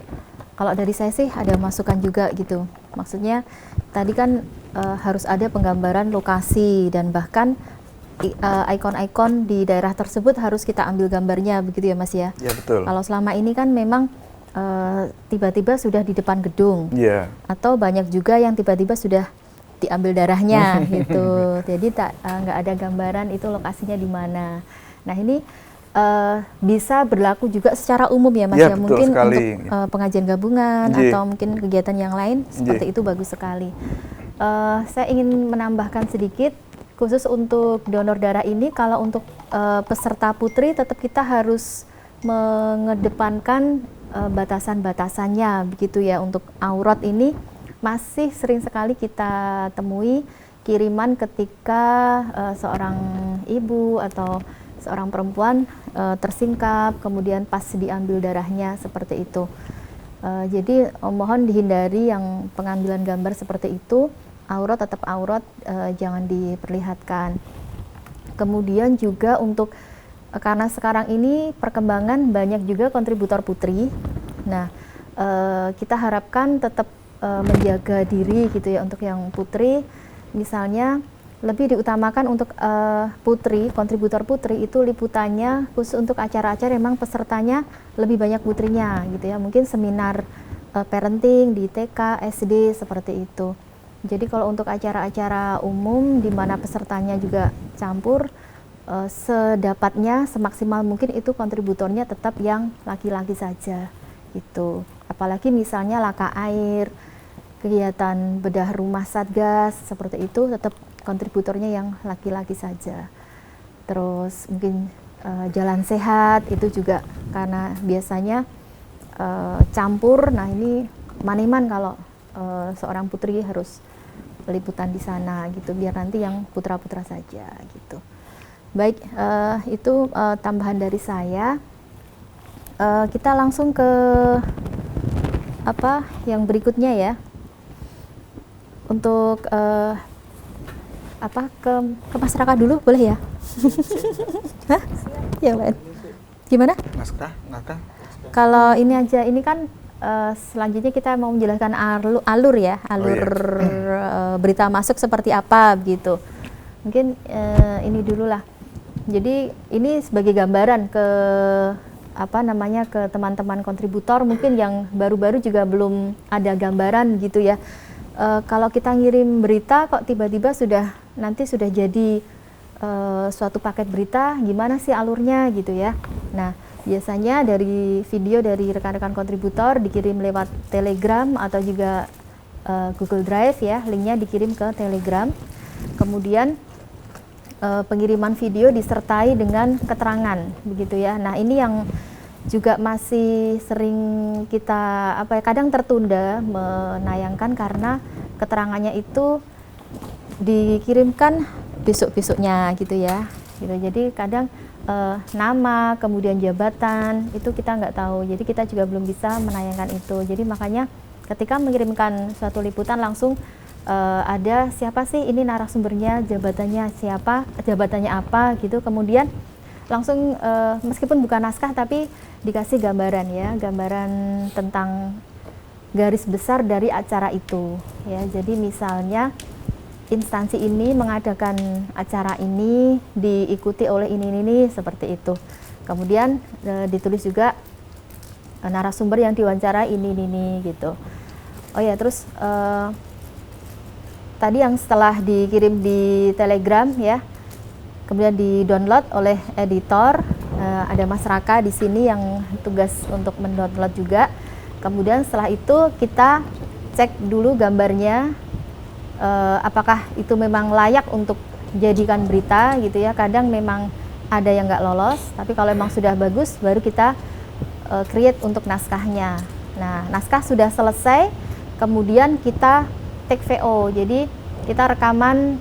Kalau dari saya sih ada masukan juga gitu. Maksudnya tadi kan harus ada penggambaran lokasi dan bahkan ikon-ikon di daerah tersebut harus kita ambil gambarnya, begitu ya Mas ya? Ya, betul. Kalau selama ini kan memang tiba-tiba sudah di depan gedung, atau banyak juga yang tiba-tiba sudah diambil darahnya gitu. Jadi nggak ada gambaran itu lokasinya di mana. Nah, ini bisa berlaku juga secara umum ya Mas ya, mungkin sekali. Untuk pengajian gabungan atau mungkin kegiatan yang lain seperti itu bagus sekali. Saya ingin menambahkan sedikit khusus untuk donor darah ini. Kalau untuk peserta putri tetap kita harus mengedepankan batasan-batasannya begitu ya. Untuk aurat ini masih sering sekali kita temui kiriman ketika seorang ibu atau seorang perempuan tersingkap, kemudian pas diambil darahnya seperti itu. Jadi mohon dihindari yang pengambilan gambar seperti itu. Aurat tetap aurat, jangan diperlihatkan. Kemudian juga untuk karena sekarang ini perkembangan banyak juga kontributor putri. Nah, kita harapkan tetap menjaga diri gitu ya untuk yang putri. Misalnya lebih diutamakan untuk putri, kontributor putri itu liputannya khusus untuk acara-acara memang pesertanya lebih banyak putrinya gitu ya. Mungkin seminar parenting di TK, SD seperti itu. Jadi kalau untuk acara-acara umum di mana pesertanya juga campur, sedapatnya semaksimal mungkin itu kontributornya tetap yang laki-laki saja gitu. Apalagi misalnya laka air, kegiatan bedah rumah satgas seperti itu tetap kontributornya yang laki-laki saja. Terus mungkin jalan sehat itu juga karena biasanya campur. Nah ini maniman kalau seorang putri harus liputan di sana gitu, biar nanti yang putra-putra saja gitu. Baik, itu tambahan dari saya. Kita langsung ke apa yang berikutnya ya. Untuk ke masyarakat dulu boleh ya? Hah? Ya, Mbak. Gimana? Naskah. Kalau ini aja, ini kan selanjutnya kita mau menjelaskan alur ya, berita masuk seperti apa gitu. Mungkin ini dulu lah. Jadi ini sebagai gambaran ke ke teman-teman kontributor mungkin yang baru-baru juga belum ada gambaran gitu ya. Kalau kita ngirim berita kok tiba-tiba sudah jadi suatu paket berita, gimana sih alurnya gitu ya. Nah, biasanya dari video dari rekan-rekan kontributor dikirim lewat Telegram atau juga Google Drive ya, linknya dikirim ke Telegram. Kemudian pengiriman video disertai dengan keterangan begitu ya. Nah, ini yang juga masih sering kita kadang tertunda menayangkan karena keterangannya itu dikirimkan besok-besoknya gitu ya. Gitu. Jadi kadang nama, kemudian jabatan itu kita nggak tahu. Jadi kita juga belum bisa menayangkan itu. Jadi makanya ketika mengirimkan suatu liputan langsung ada siapa sih ini narasumbernya, jabatannya siapa, jabatannya apa gitu. Kemudian langsung meskipun bukan naskah tapi dikasih gambaran ya, gambaran tentang garis besar dari acara itu ya. Jadi misalnya instansi ini mengadakan acara ini diikuti oleh ini seperti itu. Kemudian ditulis juga narasumber yang diwawancara ini gitu. Oh ya, terus tadi yang setelah dikirim di Telegram ya, kemudian di-download oleh editor, ada Mas Raka di sini yang tugas untuk mendownload juga. Kemudian setelah itu kita cek dulu gambarnya, apakah itu memang layak untuk jadikan berita gitu ya. Kadang memang ada yang nggak lolos, tapi kalau memang sudah bagus baru kita create untuk naskahnya. Nah, naskah sudah selesai, kemudian kita take VO. Jadi kita rekaman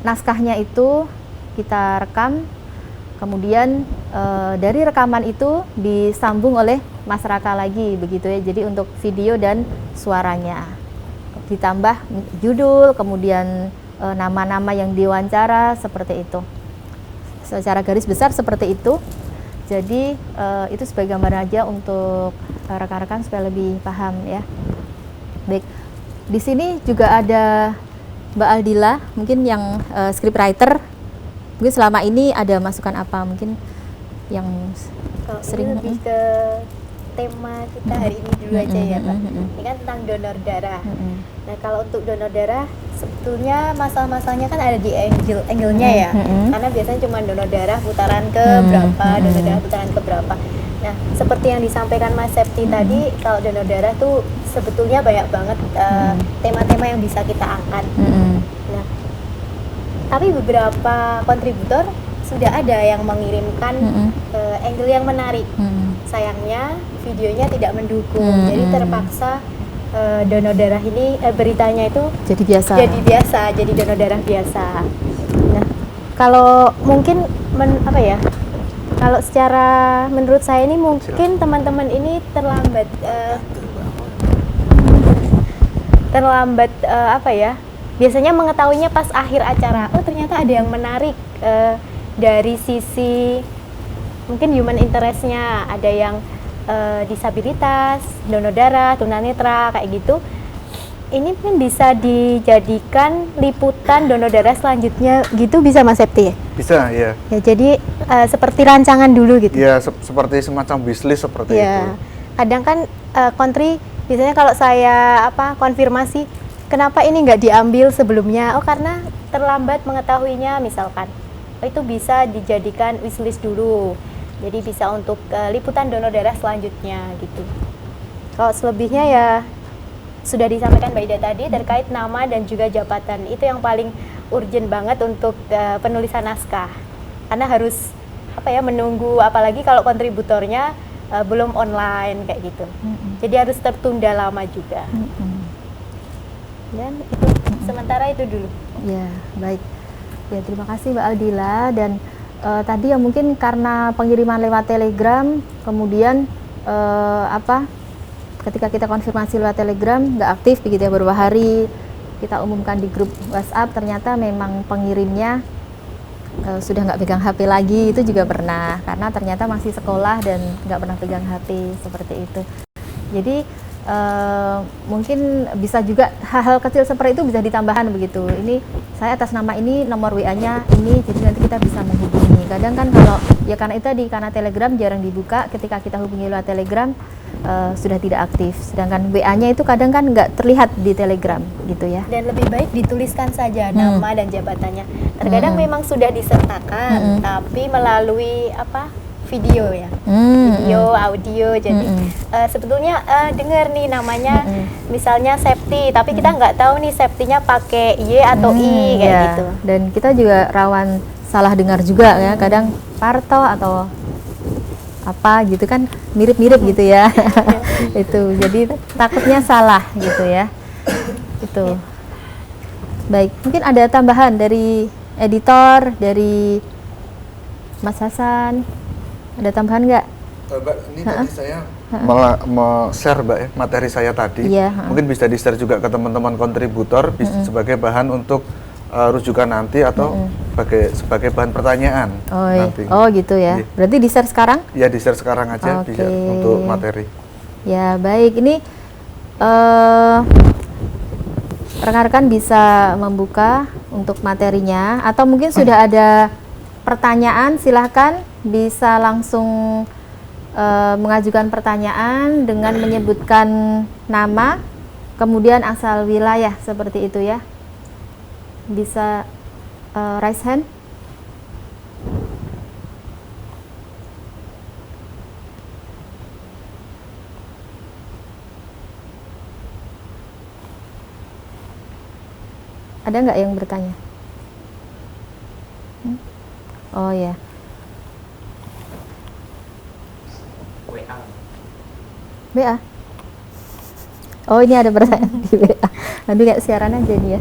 naskahnya itu kita rekam, kemudian dari rekaman itu disambung oleh Mas Raka lagi begitu ya. Jadi untuk video dan suaranya ditambah judul, kemudian nama-nama yang diwawancara seperti itu. Secara garis besar seperti itu. Jadi itu sebagai gambaran aja untuk rekan-rekan supaya lebih paham ya. Baik, di sini juga ada Mbak Aldila, mungkin yang scriptwriter. Mungkin selama ini ada masukan apa mungkin yang sering ini lebih ke tema kita hari ini dulu aja ya Pak. Ini kan tentang donor darah. Nah, kalau untuk donor darah sebetulnya masalah-masalahnya kan ada di angle-nya ya. Karena biasanya cuma donor darah putaran ke berapa, donor darah putaran ke berapa. Nah, seperti yang disampaikan Mas Septi tadi, kalau donor darah tuh sebetulnya banyak banget tema-tema yang bisa kita angkat. Nah, tapi beberapa kontributor sudah ada yang mengirimkan angle yang menarik. sayangnya videonya tidak mendukung. Jadi terpaksa donor darah ini beritanya itu Jadi biasa. jadi donor darah biasa. Nah, kalau mungkin kalau secara menurut saya ini mungkin teman-teman ini terlambat biasanya mengetahuinya pas akhir acara. Oh, ternyata ada yang menarik dari sisi mungkin human interest-nya, ada yang disabilitas, donor darah, tunanetra kayak gitu. Ini mungkin bisa dijadikan liputan donor darah selanjutnya gitu, bisa Mas Septi ya? Bisa, ya. Ya, jadi seperti rancangan dulu gitu. Ya, seperti semacam wishlist seperti itu. Kadang kan kontri biasanya kalau saya konfirmasi kenapa ini nggak diambil sebelumnya, oh karena terlambat mengetahuinya misalkan. Oh, itu bisa dijadikan wishlist dulu, jadi bisa untuk liputan donor darah selanjutnya gitu. Kalau selebihnya ya sudah disampaikan Mbak Ida tadi terkait nama dan juga jabatan, itu yang paling urgent banget untuk penulisan naskah, karena harus menunggu, apalagi kalau kontributornya belum online kayak gitu. Jadi harus tertunda lama juga. Dan itu sementara itu dulu. Ya, baik. Ya, terima kasih Mbak Aldila. Dan tadi ya mungkin karena pengiriman lewat Telegram, kemudian ketika kita konfirmasi lewat Telegram nggak aktif begitu ya, beberapa hari kita umumkan di grup WhatsApp, ternyata memang pengirimnya sudah nggak pegang HP lagi, itu juga pernah, karena ternyata masih sekolah dan nggak pernah pegang HP seperti itu. Jadi mungkin bisa juga hal-hal kecil seperti itu bisa ditambahkan begitu. Ini saya atas nama ini, nomor WA-nya ini, jadi nanti kita bisa menghubungi. Kadang kan kalau ya karena itu karena Telegram jarang dibuka, ketika kita hubungi lewat Telegram sudah tidak aktif. Sedangkan WA-nya itu kadang kan nggak terlihat di Telegram gitu ya. Dan lebih baik dituliskan saja nama dan jabatannya. Terkadang memang sudah disertakan, tapi melalui video ya, video, audio. Jadi sebetulnya dengar nih namanya, misalnya Septi, tapi kita nggak tahu nih Septinya pakai Y atau I kayak gitu. Dan kita juga rawan salah dengar juga ya, kadang Parto atau apa gitu kan, mirip-mirip gitu ya. Itu jadi takutnya salah gitu ya. Itu. Baik, mungkin ada tambahan dari editor, dari Mas Hasan. Ada tambahan nggak? Mbak, ini tadi saya share Mbak ya, materi saya tadi. Mungkin bisa di-share juga ke teman-teman kontributor sebagai bahan untuk rujukan nanti atau sebagai bahan pertanyaan nanti. Oh gitu ya. Berarti di-share sekarang? Ya, di-share sekarang aja bisa untuk materi. Ya, baik. Ini rekan-rekan bisa membuka untuk materinya, atau mungkin sudah ada pertanyaan, silahkan bisa langsung mengajukan pertanyaan dengan menyebutkan nama, kemudian asal wilayah, seperti itu ya. Bisa raise hand. Ada nggak yang bertanya? Oh ya. WA. Oh, ini ada pertanyaan di WA. Aduh, kayak siaran aja nih ya.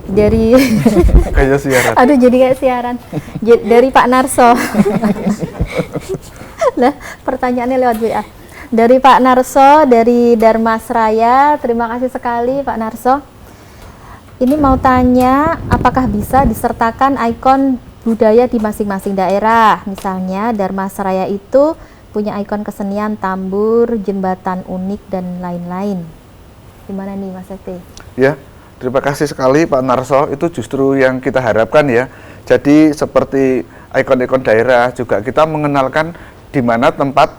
Dari kayak siaran. Aduh, jadi kayak siaran. Dari Pak Narso. Lah, pertanyaannya lewat WA. Dari Pak Narso, dari Darmasraya. Terima kasih sekali Pak Narso. Ini mau tanya, apakah bisa disertakan ikon budaya di masing-masing daerah? Misalnya Darmasraya itu punya ikon kesenian tambur, jembatan unik, dan lain-lain. Gimana nih Mas Septi? Ya, terima kasih sekali Pak Narso. Itu justru yang kita harapkan ya. Jadi seperti ikon-ikon daerah juga kita mengenalkan di mana tempat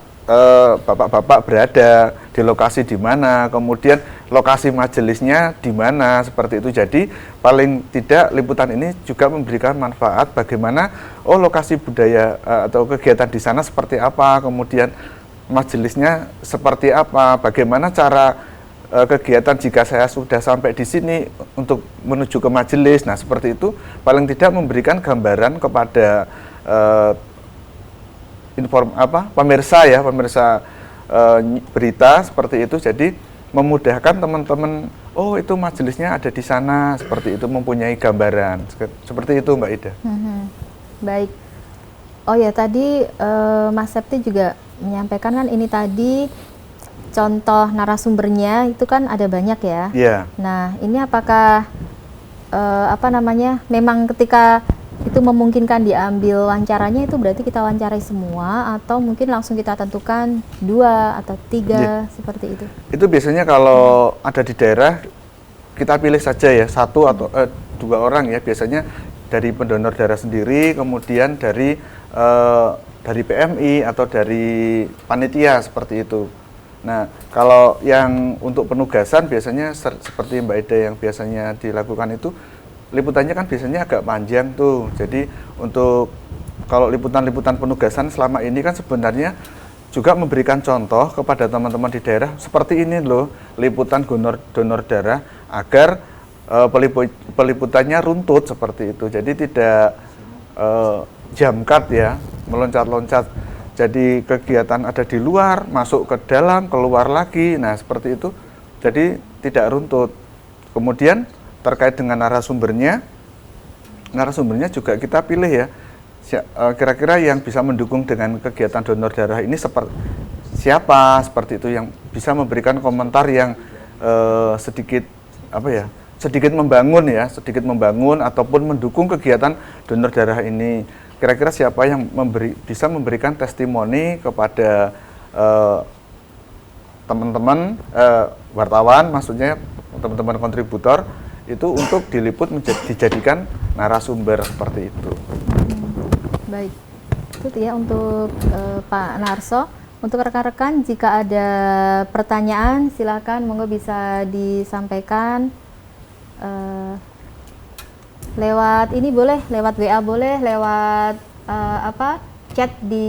bapak-bapak berada, di lokasi di mana, kemudian lokasi majelisnya di mana, seperti itu. Jadi paling tidak liputan ini juga memberikan manfaat bagaimana lokasi budaya atau kegiatan di sana seperti apa, kemudian majelisnya seperti apa, bagaimana cara kegiatan jika saya sudah sampai di sini untuk menuju ke majelis. Nah, seperti itu paling tidak memberikan gambaran kepada pemirsa ya, pemirsa berita seperti itu. Jadi memudahkan teman-teman, oh itu majelisnya ada di sana, seperti itu, mempunyai gambaran seperti itu Mbak Ida. Baik. Oh ya, tadi Mas Septi juga menyampaikan kan ini tadi contoh narasumbernya itu kan ada banyak ya. Iya. Nah, ini apakah memang ketika itu memungkinkan diambil wawancaranya, itu berarti kita wawancarai semua atau mungkin langsung kita tentukan 2 atau 3 seperti itu? Itu biasanya kalau ada di daerah kita pilih saja ya, 1 atau 2 orang ya, biasanya dari pendonor darah sendiri, kemudian dari PMI atau dari panitia seperti itu. Nah, kalau yang untuk penugasan biasanya seperti Mbak Ida yang biasanya dilakukan itu, liputannya kan biasanya agak panjang tuh. Jadi untuk kalau liputan-liputan penugasan selama ini kan sebenarnya juga memberikan contoh kepada teman-teman di daerah seperti ini loh, liputan donor darah agar peliputannya runtut seperti itu. Jadi tidak jamkat ya, meloncat-loncat. Jadi kegiatan ada di luar, masuk ke dalam, keluar lagi. Nah, seperti itu. Jadi tidak runtut. Kemudian terkait dengan narasumbernya juga kita pilih ya, kira-kira yang bisa mendukung dengan kegiatan donor darah ini siapa, seperti itu, yang bisa memberikan komentar yang sedikit membangun ataupun mendukung kegiatan donor darah ini. Kira-kira siapa yang bisa memberikan testimoni kepada teman-teman wartawan, maksudnya teman-teman kontributor itu untuk diliput dijadikan narasumber seperti itu. Baik, itu ya untuk Pak Narso. Untuk rekan-rekan jika ada pertanyaan silakan monggo bisa disampaikan lewat ini boleh, lewat WA boleh, lewat chat di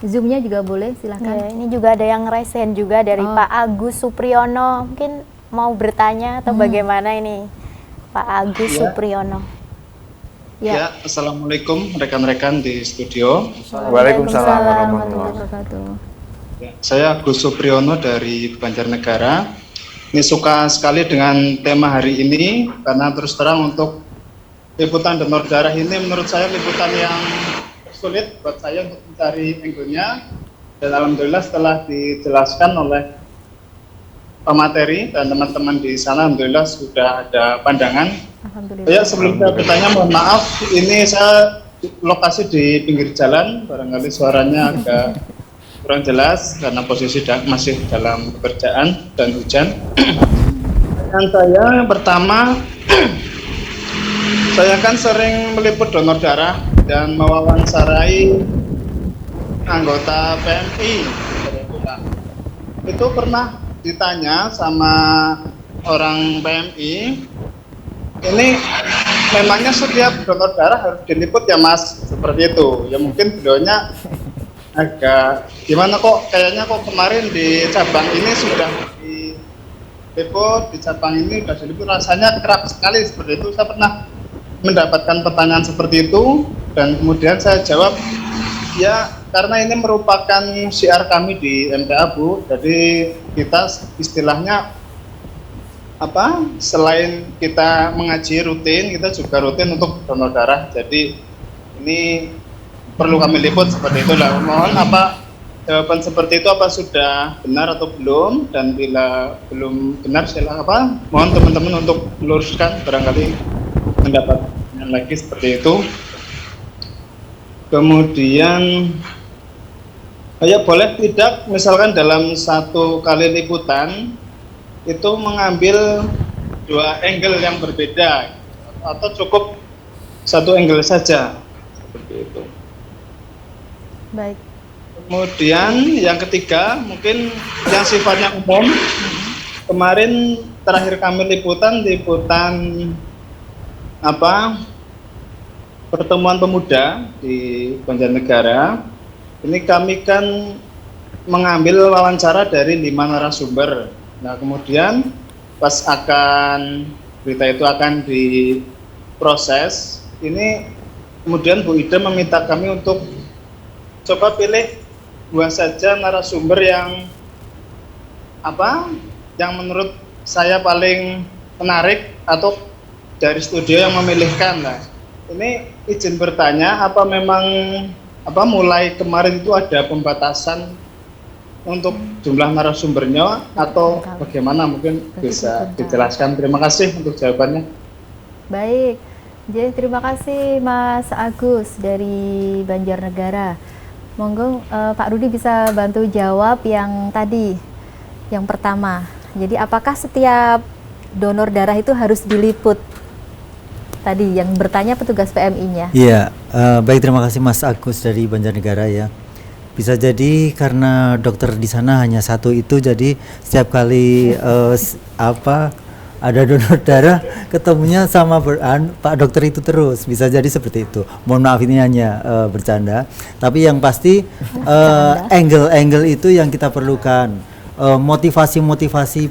Zoom-nya juga boleh, silakan. Ya, ini juga ada yang raise hand juga dari Pak Agus Supriyono, mungkin mau bertanya atau bagaimana ini Pak Agus Supriyono. Ya, Assalamualaikum rekan-rekan di studio. Waalaikumsalam warahmatullahi wabarakatuh. Ya, saya Agus Supriyono dari Banjarnegara. Ini suka sekali dengan tema hari ini karena terus terang untuk liputan donor darah ini menurut saya liputan yang sulit buat saya untuk mencari angle-nya, dan alhamdulillah setelah dijelaskan oleh pemateri dan teman-teman di sana, alhamdulillah sudah ada pandangan. Ya, sebelum saya bertanya, mohon maaf, ini saya lokasi di pinggir jalan, barangkali suaranya agak kurang jelas karena posisi masih dalam pekerjaan dan hujan. Pertanyaan saya yang pertama, saya kan sering meliput donor darah dan mewawancarai anggota PMI. Itu pernah ditanya sama orang PMI, ini memangnya setiap donor darah harus diliput ya Mas? Seperti itu. Ya mungkin beliaunya agak gimana kok, kayaknya kok kemarin di cabang ini sudah diliput, di cabang ini sudah diliput, rasanya kerap sekali seperti itu. Saya pernah mendapatkan pertanyaan seperti itu dan kemudian saya jawab, ya karena ini merupakan syiar kami di MTA Bu, jadi kita istilahnya selain kita mengaji rutin, kita juga rutin untuk donor darah, jadi ini perlu kami liput seperti itu lah. Mohon jawaban seperti itu apa sudah benar atau belum, dan bila belum benar silakan mohon teman-teman untuk meluruskan, barangkali mendapatkan lagi seperti itu. Kemudian ya boleh tidak misalkan dalam satu kali liputan itu mengambil 2 angle yang berbeda atau cukup 1 angle saja seperti itu. Baik. Kemudian yang ketiga mungkin yang sifatnya umum. Kemarin terakhir kami liputan pertemuan pemuda di Banjarnegara. Ini kami kan mengambil wawancara dari 5 narasumber. Nah kemudian pas berita itu akan diproses, ini kemudian Bu Ida meminta kami untuk coba pilih dua saja narasumber yang menurut saya paling menarik atau dari studio yang memilihkan. Nah, ini izin bertanya, apa memang mulai kemarin itu ada pembatasan untuk jumlah narasumbernya atau bagaimana, mungkin bisa dijelaskan. Terima kasih untuk jawabannya. Baik, jadi terima kasih Mas Agus dari Banjarnegara. Monggo Pak Rudi bisa bantu jawab yang tadi, yang pertama. Jadi apakah setiap donor darah itu harus diliput? Tadi yang bertanya petugas PMI-nya. Iya, baik, terima kasih Mas Agus dari Banjarnegara ya. Bisa jadi karena dokter di sana hanya satu itu, jadi setiap kali ada donor darah ketemunya sama Pak dokter itu terus, bisa jadi seperti itu. Mohon maaf, ini hanya bercanda. Tapi yang pasti angle itu yang kita perlukan. Motivasi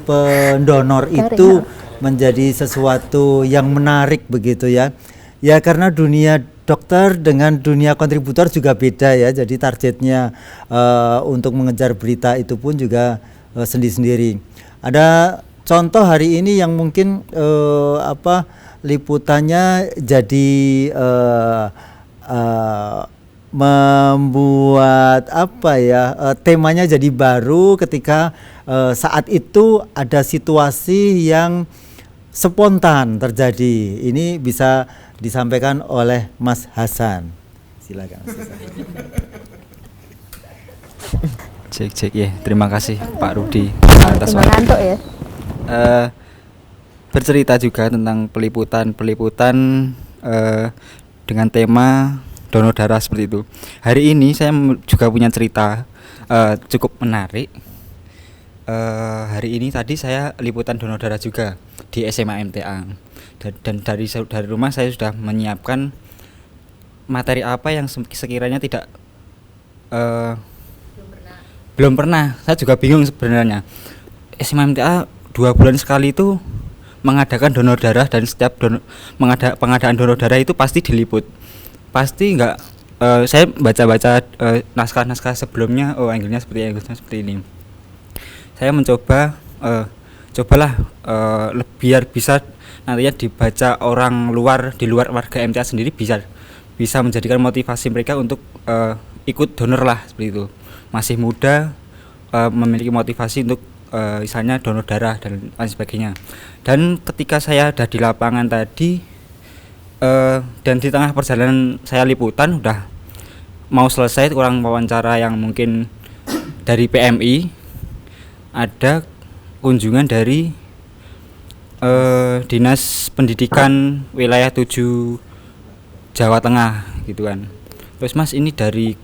pendonor itu menjadi sesuatu yang menarik begitu ya. Ya karena dunia dokter dengan dunia kontributor juga beda ya. Jadi targetnya untuk mengejar berita itu pun juga sendiri-sendiri. Ada contoh hari ini yang mungkin liputannya jadi membuat temanya jadi baru ketika saat itu ada situasi yang spontan terjadi. Ini bisa disampaikan oleh Mas Hasan. Silakan. Cek ya. Terima kasih Pak Rudi atas ngantuk ya. Bercerita juga tentang peliputan dengan tema donor darah seperti itu. Hari ini saya juga punya cerita cukup menarik. Hari ini tadi saya liputan donor darah juga di SMA MTA, dan dari rumah saya sudah menyiapkan materi apa yang sekiranya tidak belum pernah. Saya juga bingung sebenarnya. SMA MTA 2 bulan sekali itu mengadakan donor darah, dan setiap pengadaan donor darah itu pasti diliput. Pasti enggak, saya baca-baca naskah-naskah sebelumnya, angle-nya seperti ini. Saya mencoba cobalah biar bisa nantinya dibaca orang luar, di luar warga MTA sendiri, bisa menjadikan motivasi mereka untuk ikut donor lah, seperti itu. Masih muda, memiliki motivasi untuk misalnya donor darah dan lain sebagainya. Dan ketika saya ada di lapangan tadi, dan di tengah perjalanan saya liputan, udah mau selesai kurang wawancara yang mungkin dari PMI, ada kunjungan dari Dinas Pendidikan Wilayah 7 Jawa Tengah gitu kan. Terus Mas, ini dari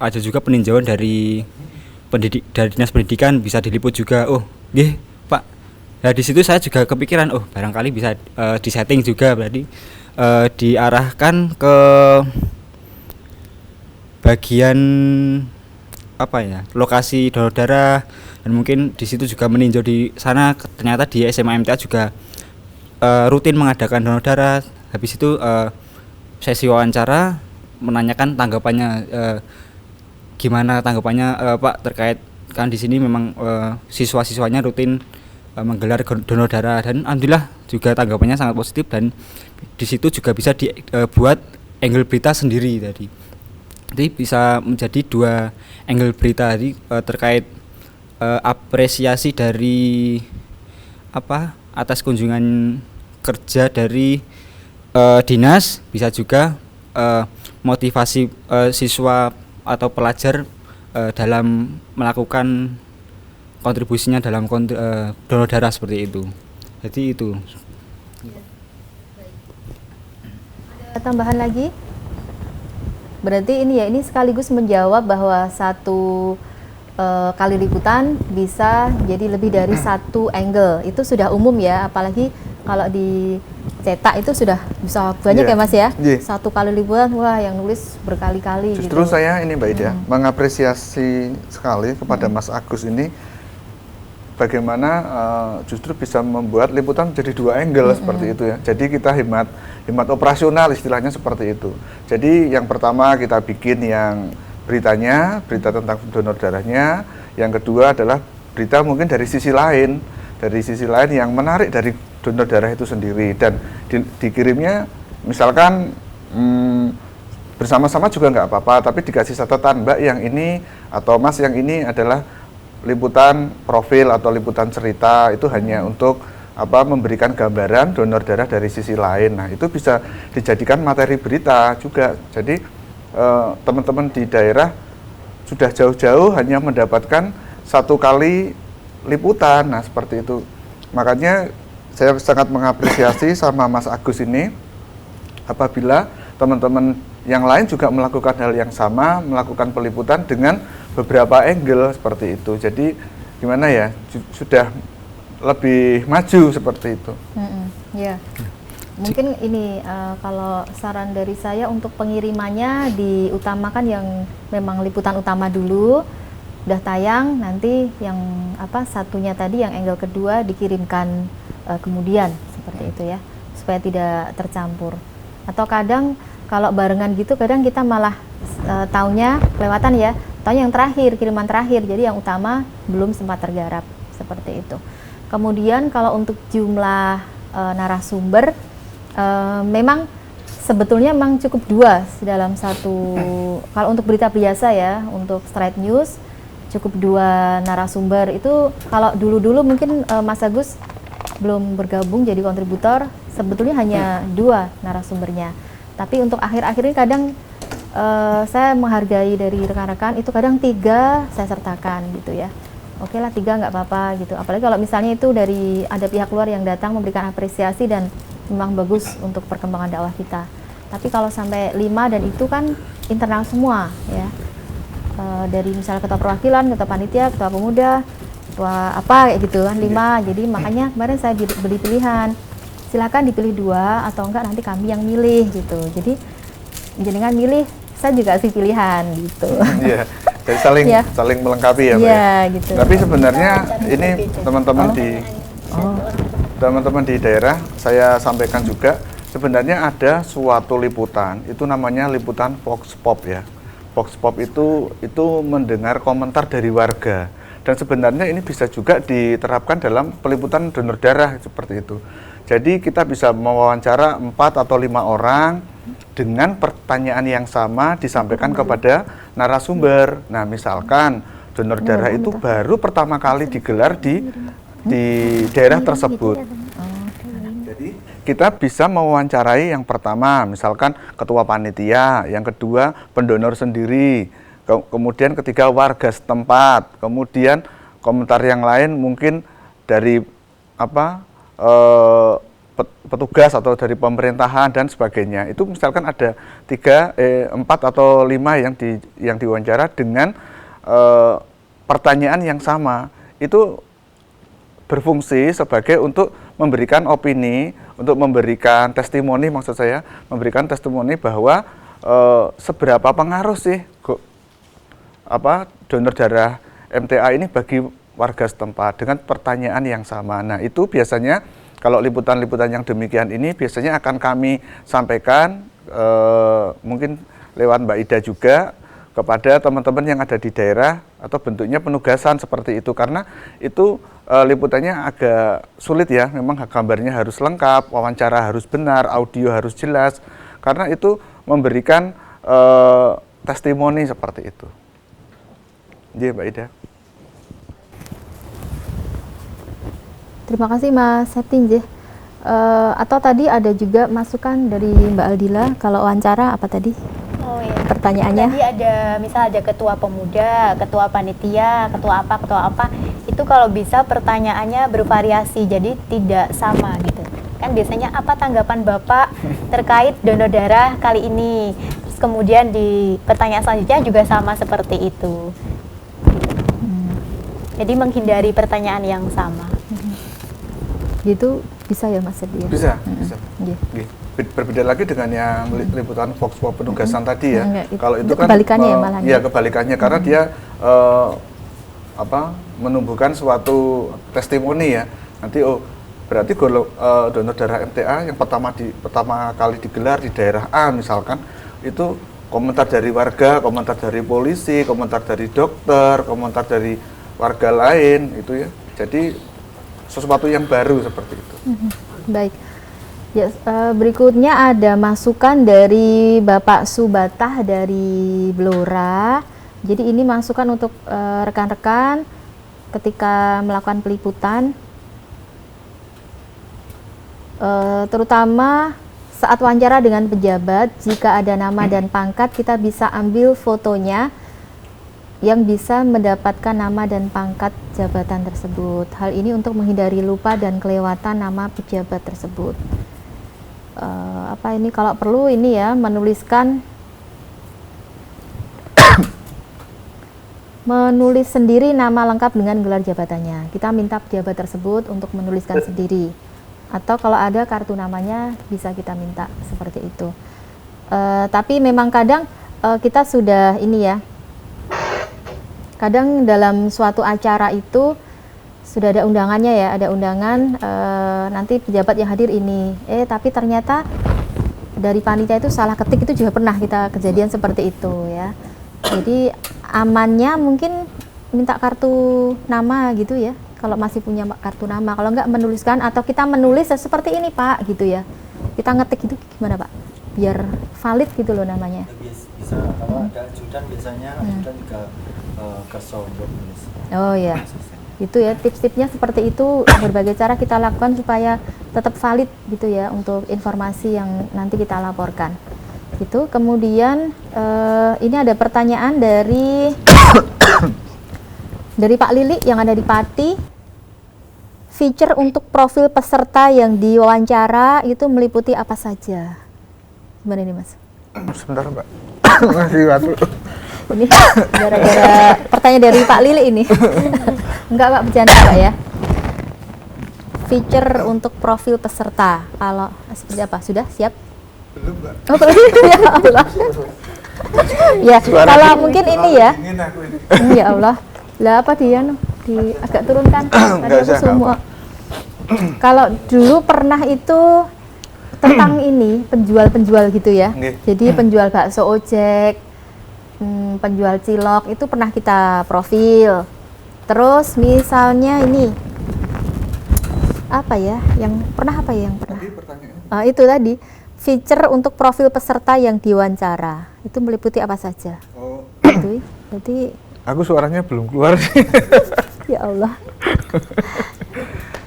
ada juga peninjauan dari Dinas Pendidikan, bisa diliput juga. Oh nggih Pak. Nah di situ saya juga kepikiran, barangkali bisa disetting juga, berarti diarahkan ke bagian lokasi donor darah, dan mungkin di situ juga meninjau di sana. Ternyata di SMA MTA juga rutin mengadakan donor darah. Habis itu sesi wawancara, menanyakan tanggapannya, gimana tanggapannya Pak terkait, kan di sini memang siswa-siswanya rutin menggelar donor darah, dan alhamdulillah juga tanggapannya sangat positif. Dan di situ juga bisa dibuat angle berita sendiri tadi. Jadi bisa menjadi 2 angle berita tadi terkait apresiasi dari atas kunjungan kerja dari dinas, bisa juga motivasi siswa atau pelajar dalam melakukan kontribusinya dalam donor darah seperti itu. Jadi itu. Ada tambahan lagi? Berarti ini sekaligus menjawab bahwa satu kali liputan bisa jadi lebih dari 1 angle. Itu sudah umum ya, apalagi kalau dicetak itu sudah bisa banyak ya Mas ya. 1 kali liputan, wah yang nulis berkali-kali. Justru gitu. saya ini Mbak Ida mengapresiasi sekali kepada Mas Agus ini, bagaimana justru bisa membuat liputan jadi 2 angle seperti itu ya. Jadi kita hemat operasional istilahnya seperti itu. Jadi yang pertama kita bikin yang beritanya, berita tentang donor darahnya. Yang kedua adalah berita mungkin dari sisi lain yang menarik dari donor darah itu sendiri, dan dikirimnya misalkan bersama-sama juga nggak apa-apa, tapi dikasih catatan, Mbak yang ini atau Mas yang ini adalah liputan profil atau liputan cerita, itu hanya untuk memberikan gambaran donor darah dari sisi lain. Nah, itu bisa dijadikan materi berita juga. Jadi teman-teman di daerah sudah jauh-jauh hanya mendapatkan satu kali liputan. Nah, seperti itu. Makanya saya sangat mengapresiasi sama Mas Agus ini apabila teman-teman yang lain juga melakukan hal yang sama, melakukan peliputan dengan beberapa angle seperti itu. Jadi gimana ya, sudah lebih maju seperti itu. Ya, mungkin ini kalau saran dari saya untuk pengirimannya diutamakan yang memang liputan utama dulu, udah tayang, nanti yang satunya tadi yang angle kedua dikirimkan kemudian seperti itu ya, supaya tidak tercampur. Atau kadang kalau barengan gitu, kadang kita malah taunya kelewatan ya, taunya yang terakhir, kiriman terakhir, jadi yang utama belum sempat tergarap seperti itu. Kemudian kalau untuk jumlah narasumber, memang sebetulnya memang cukup 2 dalam satu. Kalau untuk berita biasa ya, untuk straight news cukup 2 narasumber. Itu kalau dulu-dulu mungkin Mas Agus belum bergabung jadi kontributor, sebetulnya hanya 2 narasumbernya. Tapi untuk akhir-akhir ini kadang saya menghargai dari rekan-rekan, itu kadang 3 saya sertakan gitu ya. Oke lah 3 nggak apa-apa gitu. Apalagi kalau misalnya itu dari ada pihak luar yang datang memberikan apresiasi dan memang bagus untuk perkembangan dakwah kita. Tapi kalau sampai 5 dan itu kan internal semua ya. Dari misalnya ketua perwakilan, ketua panitia, ketua pemuda, ketua apa kayak gitu kan 5. Jadi makanya kemarin saya beri pilihan. Silakan dipilih 2 atau enggak nanti kami yang milih gitu. Jadi jenengan milih, saya juga kasih pilihan gitu. Iya. Jadi saling melengkapi ya, Mbak. Iya, gitu. Tapi sebenarnya ini teman-teman di daerah, saya sampaikan juga sebenarnya ada suatu liputan, itu namanya liputan Vox Pop ya. Vox Pop itu mendengar komentar dari warga, dan sebenarnya ini bisa juga diterapkan dalam peliputan donor darah seperti itu. Jadi kita bisa mewawancara 4 atau 5 orang dengan pertanyaan yang sama disampaikan kepada narasumber. Nah, misalkan donor darah itu baru pertama kali digelar di daerah tersebut. Jadi kita bisa mewawancarai yang pertama, misalkan ketua panitia, yang kedua pendonor sendiri, kemudian ketiga warga setempat, kemudian komentar yang lain mungkin dari petugas atau dari pemerintahan dan sebagainya. Itu misalkan ada 4 atau 5 yang diwawancara dengan pertanyaan yang sama. Itu berfungsi sebagai untuk memberikan opini, untuk memberikan testimoni, maksud saya memberikan testimoni bahwa seberapa pengaruh sih donor darah MTA ini bagi warga setempat dengan pertanyaan yang sama. Nah, itu biasanya kalau liputan-liputan yang demikian ini biasanya akan kami sampaikan mungkin lewat Mbak Ida juga kepada teman-teman yang ada di daerah, atau bentuknya penugasan seperti itu, karena itu liputannya agak sulit ya, memang gambarnya harus lengkap, wawancara harus benar, audio harus jelas, karena itu memberikan testimoni seperti itu. Iya, Mbak Ida. Terima kasih Mas Septin. Atau tadi ada juga masukan dari Mbak Aldila, kalau wawancara apa tadi? Oh iya. Pertanyaannya? Tadi ada ketua pemuda, ketua panitia, ketua apa, itu kalau bisa pertanyaannya bervariasi, jadi tidak sama gitu. Kan biasanya apa tanggapan Bapak terkait donor darah kali ini? Terus kemudian di pertanyaan selanjutnya juga sama seperti itu. Jadi menghindari pertanyaan yang sama. Gitu bisa ya Mas Septin? Bisa. Yeah. Berbeda lagi dengan yang liputan Vox Pop penugasan tadi ya. Kalau itu kan kebalikannya ya malah. Iya, kebalikannya karena dia menumbuhkan suatu testimoni ya. Nanti berarti donor darah MTA yang pertama kali digelar di daerah A misalkan, itu komentar dari warga, komentar dari polisi, komentar dari dokter, komentar dari warga lain itu ya. Jadi sesuatu yang baru seperti itu. Baik. Ya, berikutnya ada masukan dari Bapak Subatah dari Blora. Jadi ini masukan untuk rekan-rekan ketika melakukan peliputan, terutama saat wawancara dengan pejabat, jika ada nama dan pangkat, kita bisa ambil fotonya yang bisa mendapatkan nama dan pangkat jabatan tersebut. Hal ini untuk menghindari lupa dan kelewatan nama pejabat tersebut. Apa ini, kalau perlu ini ya, menulis sendiri nama lengkap dengan gelar jabatannya. Kita minta pejabat tersebut untuk menuliskan sendiri. Atau kalau ada kartu namanya bisa kita minta seperti itu. Tapi memang kadang kita sudah ini ya, kadang dalam suatu acara itu sudah ada undangannya ya, ada undangan nanti pejabat yang hadir ini, tapi ternyata dari panitia itu salah ketik, itu juga pernah kita kejadian seperti itu ya. Jadi amannya mungkin minta kartu nama gitu ya, kalau masih punya kartu nama. Kalau enggak, menuliskan, atau kita menulis seperti ini Pak gitu ya, kita ngetik itu gimana Pak, biar valid gitu loh namanya. Bisa kalau ada ajudan biasanya ajudan juga kerso untuk menulis. Oh ya, itu ya tips-tipsnya seperti itu. Berbagai cara kita lakukan supaya tetap valid gitu ya untuk informasi yang nanti kita laporkan. Gitu. Kemudian ini ada pertanyaan dari dari Pak Lili yang ada di Pati. Feature untuk profil peserta yang diwawancara itu meliputi apa saja? Gimana ini Mas? Sebentar Mbak. Masih waktu. Ini gara-gara pertanyaan dari Pak Lili ini. Enggak Pak, bercanda Pak ya. Feature untuk profil peserta, kalau seperti apa? Sudah siap? Belum Mbak. Oh, belum. Ya Allah. Ya, kalau mungkin ini ya. Ya Allah. Lah apa dia agak turunkan. Tadi aku semua. Kalau dulu pernah itu tentang ini penjual-penjual gitu ya. Jadi penjual bakso ojek, penjual cilok itu pernah kita profil. Terus misalnya ini apa ya? Yang pernah apa ya yang pernah? Itu tadi feature untuk profil peserta yang diwawancara itu meliputi apa saja? Oh. Itu berarti Aku suaranya belum keluar. ya Allah.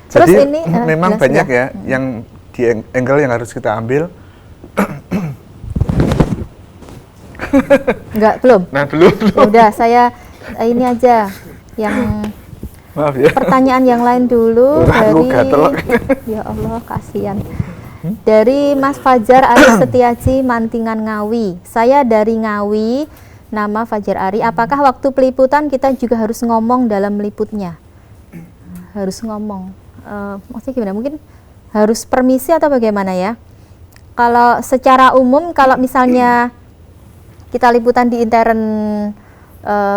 Jadi Terus ini memang jelas banyak ya? ya yang di angle yang harus kita ambil. Enggak, belum. Nah, belum. Udah, saya ini aja yang Maaf ya. pertanyaan yang lain dulu Aku dari gatel. ya Allah, kasihan. Dari Mas Fajar Ari Setiaji, Mantingan Ngawi. Saya dari Ngawi, nama Fajar Ari. Apakah waktu peliputan kita juga harus ngomong dalam meliputnya? Harus ngomong. Maksudnya gimana? Mungkin harus permisi atau bagaimana ya? Kalau secara umum, kalau misalnya kita liputan di intern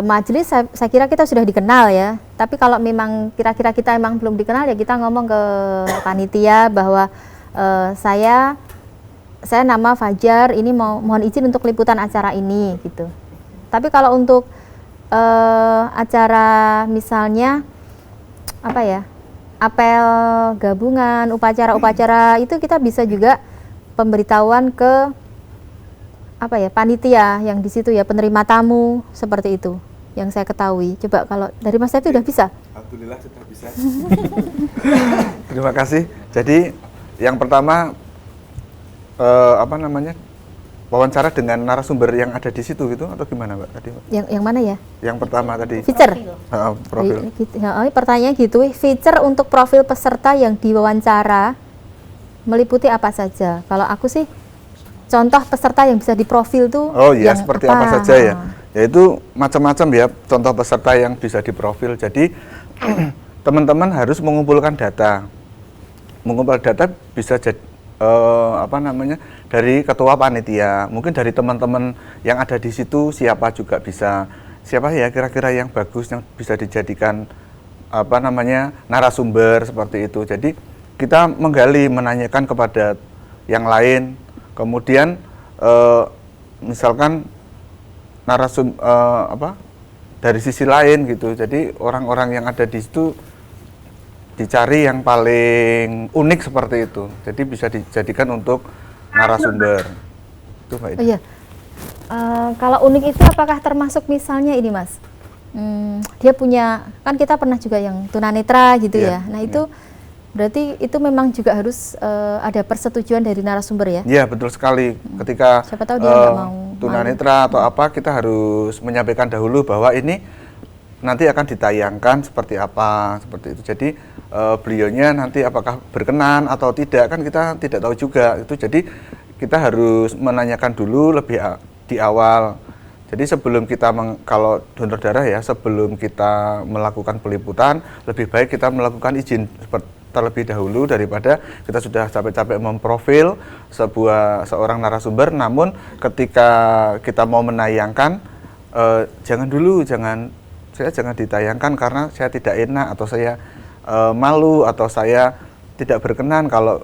majelis, saya kira kita sudah dikenal ya. Tapi kalau memang kira-kira kita emang belum dikenal, ya kita ngomong ke panitia bahwa saya nama Fajar, ini mohon izin untuk liputan acara ini gitu. Tapi kalau untuk acara misalnya apa ya, apel gabungan, upacara-upacara itu kita bisa juga pemberitahuan ke apa ya, panitia yang di situ ya, penerima tamu, seperti itu yang saya ketahui. Coba kalau dari Mas Tevi udah bisa? Alhamdulillah sudah bisa. Terima kasih. Jadi yang pertama apa namanya, wawancara dengan narasumber yang ada di situ gitu, atau gimana Mbak tadi? Yang mana ya? Yang pertama tadi. Feature. Profil. Pertanyaan gitu, feature untuk profil peserta yang diwawancara meliputi apa saja? Kalau aku sih contoh peserta yang bisa diprofil tuh. Oh iya, seperti apa saja ya? Yaitu macam-macam ya contoh peserta yang bisa diprofil. Jadi teman-teman harus mengumpulkan data. Mengumpulkan data bisa jadi apa namanya, dari ketua panitia, mungkin dari teman-teman yang ada di situ, siapa juga bisa, siapa ya kira-kira yang bagus yang bisa dijadikan apa namanya narasumber seperti itu. Jadi kita menggali, menanyakan kepada yang lain, kemudian misalkan dari sisi lain gitu. Jadi orang-orang yang ada di situ dicari yang paling unik seperti itu. Jadi bisa dijadikan untuk narasumber. Itu Mbak Ida. Oh iya. Kalau unik itu apakah termasuk misalnya ini Mas? Dia punya, kan kita pernah juga yang tunanetra gitu ya. Nah itu berarti itu memang juga harus ada persetujuan dari narasumber ya? Iya betul sekali. Ketika siapa tahu dia nggak mau tunanetra atau apa, kita harus menyampaikan dahulu bahwa ini nanti akan ditayangkan seperti apa, seperti itu. Jadi beliaunya nanti apakah berkenan atau tidak, kan kita tidak tahu juga. Itu jadi kita harus menanyakan dulu lebih di awal. Jadi sebelum kita kalau donor darah ya, sebelum kita melakukan peliputan, lebih baik kita melakukan izin terlebih dahulu daripada kita sudah capek-capek memprofil seorang narasumber. Namun ketika kita mau menayangkan, jangan ditayangkan karena saya tidak enak atau saya malu atau saya tidak berkenan kalau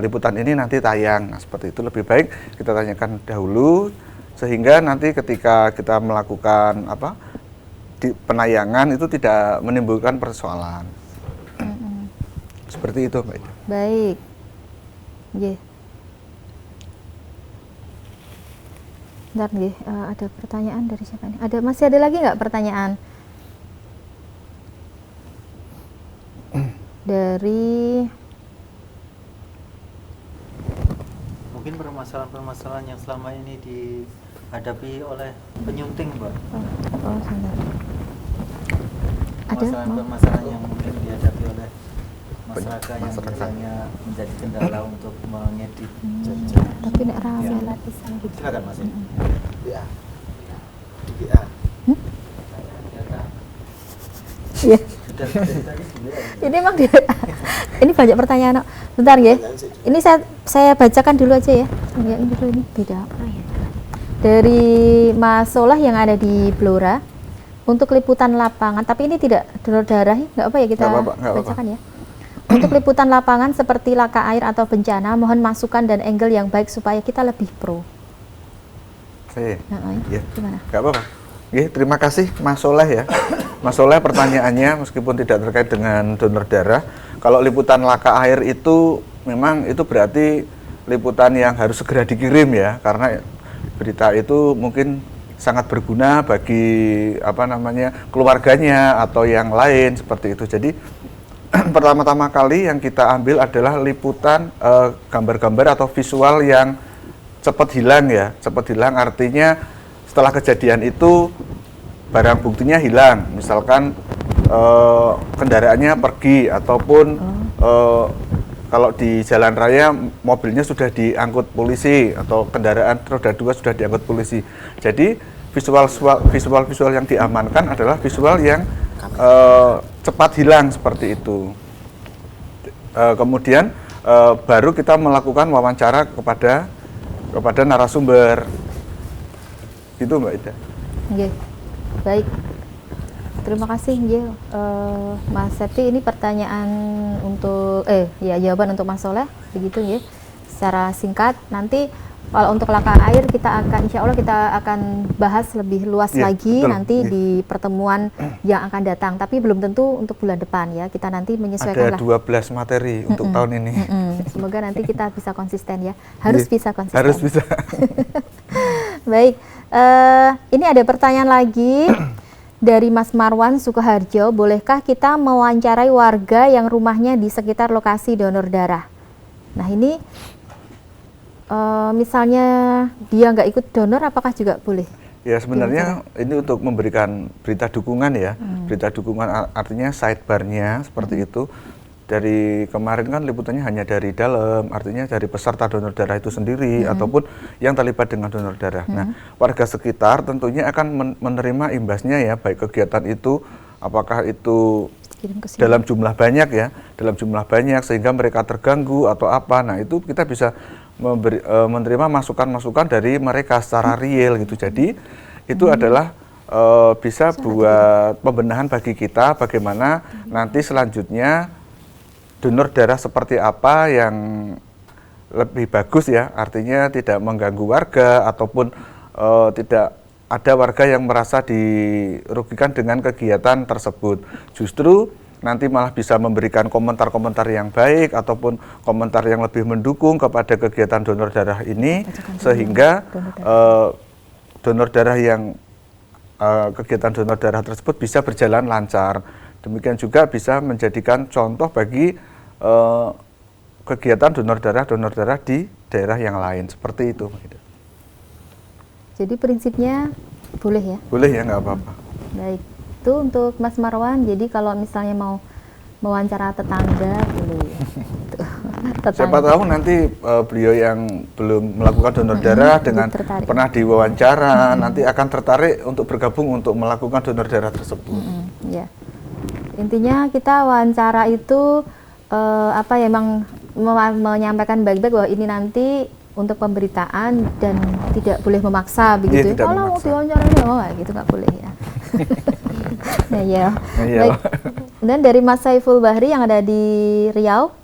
liputan ini nanti tayang. Nah, seperti itu lebih baik kita tanyakan dahulu sehingga nanti ketika kita melakukan di penayangan itu tidak menimbulkan persoalan. Seperti itu, Mbak Ida. Baik. Nggih. Bentar nggih, ada pertanyaan dari siapa nih? Masih ada lagi nggak pertanyaan? Dari Mungkin permasalahan-permasalahan yang selama ini dihadapi oleh penyunting, Mbak. sebentar. Ada Permasalahan-permasalahan yang mungkin dihadapi oleh masyarakat yang biasanya menjadi kendala untuk mengedit. tapi nek rame lapisan gitu. Silakan Mas. Ya. Iya. Ini emang ini banyak pertanyaan. Bentar ya. Ini saya bacakan dulu aja ya. Ya ini dulu, ini beda apa ya? Dari Mas Solah yang ada di Blora untuk liputan lapangan, tapi ini tidak donor darah, nggak apa ya kita bacakan ya. Untuk liputan lapangan seperti laka air atau bencana, mohon masukan dan angle yang baik supaya kita lebih pro. Ya. Gimana? Nggak apa-apa. Terima kasih Mas Soleh ya. Mas Soleh pertanyaannya meskipun tidak terkait dengan donor darah, kalau liputan laka air itu memang itu berarti liputan yang harus segera dikirim ya, karena berita itu mungkin sangat berguna bagi keluarganya atau yang lain seperti itu. Jadi pertama-tama kali yang kita ambil adalah liputan gambar-gambar atau visual yang cepat hilang ya. Cepat hilang artinya setelah kejadian itu barang buktinya hilang, misalkan kendaraannya pergi ataupun kalau di jalan raya mobilnya sudah diangkut polisi atau kendaraan roda 2 sudah diangkut polisi. Jadi visual yang diamankan adalah visual yang cepat hilang seperti itu. Kemudian baru kita melakukan wawancara kepada narasumber. Itu Mbak Ida. Nggih. Baik. Terima kasih nggih Mas Septi. Ini pertanyaan untuk jawaban untuk Mas Soleh begitu nggih. Secara singkat nanti kalau untuk laka air kita akan insya Allah kita akan bahas lebih luas lagi betul. Nanti di pertemuan yang akan datang. Tapi belum tentu untuk bulan depan ya. Kita nanti menyesuaikan ada 12 materi untuk tahun ini. Semoga nanti kita bisa konsisten ya. Harus bisa konsisten. Harus bisa. Baik. Ini ada pertanyaan lagi dari Mas Marwan Sukoharjo. Bolehkah kita mewawancarai warga yang rumahnya di sekitar lokasi donor darah? Nah ini misalnya dia nggak ikut donor, apakah juga boleh? Ya sebenarnya ini untuk memberikan berita dukungan ya. Berita dukungan artinya sidebarnya seperti itu. Dari kemarin kan liputannya hanya dari dalam, artinya dari peserta donor darah itu sendiri ataupun yang terlibat dengan donor darah. Nah, warga sekitar tentunya akan menerima imbasnya ya, baik kegiatan itu apakah itu dalam jumlah banyak ya, dalam jumlah banyak sehingga mereka terganggu atau apa. Nah, itu kita bisa menerima masukan-masukan dari mereka secara real gitu. Jadi itu adalah bisa buat pembenahan bagi kita bagaimana nanti selanjutnya donor darah seperti apa yang lebih bagus ya, artinya tidak mengganggu warga ataupun tidak ada warga yang merasa dirugikan dengan kegiatan tersebut. Justru nanti malah bisa memberikan komentar-komentar yang baik ataupun komentar yang lebih mendukung kepada kegiatan donor darah ini, sehingga donor darah yang kegiatan donor darah tersebut bisa berjalan lancar. Demikian juga bisa menjadikan contoh bagi kegiatan donor darah di daerah yang lain, seperti itu. Jadi prinsipnya boleh ya? Boleh ya, nggak apa-apa. Baik, itu untuk Mas Marwan. Jadi kalau misalnya mau mewawancara tetangga, boleh. Siapa tahu nanti beliau yang belum melakukan donor darah dengan tertarik. pernah diwawancara, nanti akan tertarik untuk bergabung untuk melakukan donor darah tersebut. Ya. Intinya kita wawancara itu emang menyampaikan baik-baik bahwa ini nanti untuk pemberitaan dan tidak boleh memaksa begitu. Tidak Kalau mau memaksa. diwawancara gitu nggak boleh ya. Nah ya. Iya. Baik. Dan dari Mas Saiful Bahri yang ada di Riau,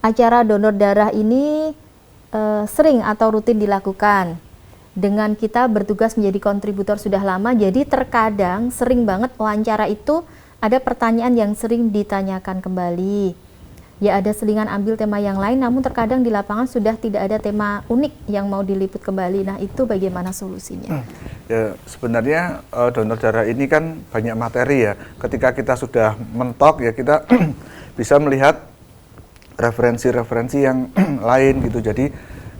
acara donor darah ini sering atau rutin dilakukan. Dengan kita bertugas menjadi kontributor sudah lama, jadi terkadang sering banget wawancara itu ada pertanyaan yang sering ditanyakan kembali. Ya ada selingan ambil tema yang lain, namun terkadang di lapangan sudah tidak ada tema unik yang mau diliput kembali. Nah itu bagaimana solusinya? Ya sebenarnya donor darah ini kan banyak materi ya. Ketika kita sudah mentok ya kita bisa melihat referensi-referensi yang lain gitu. Jadi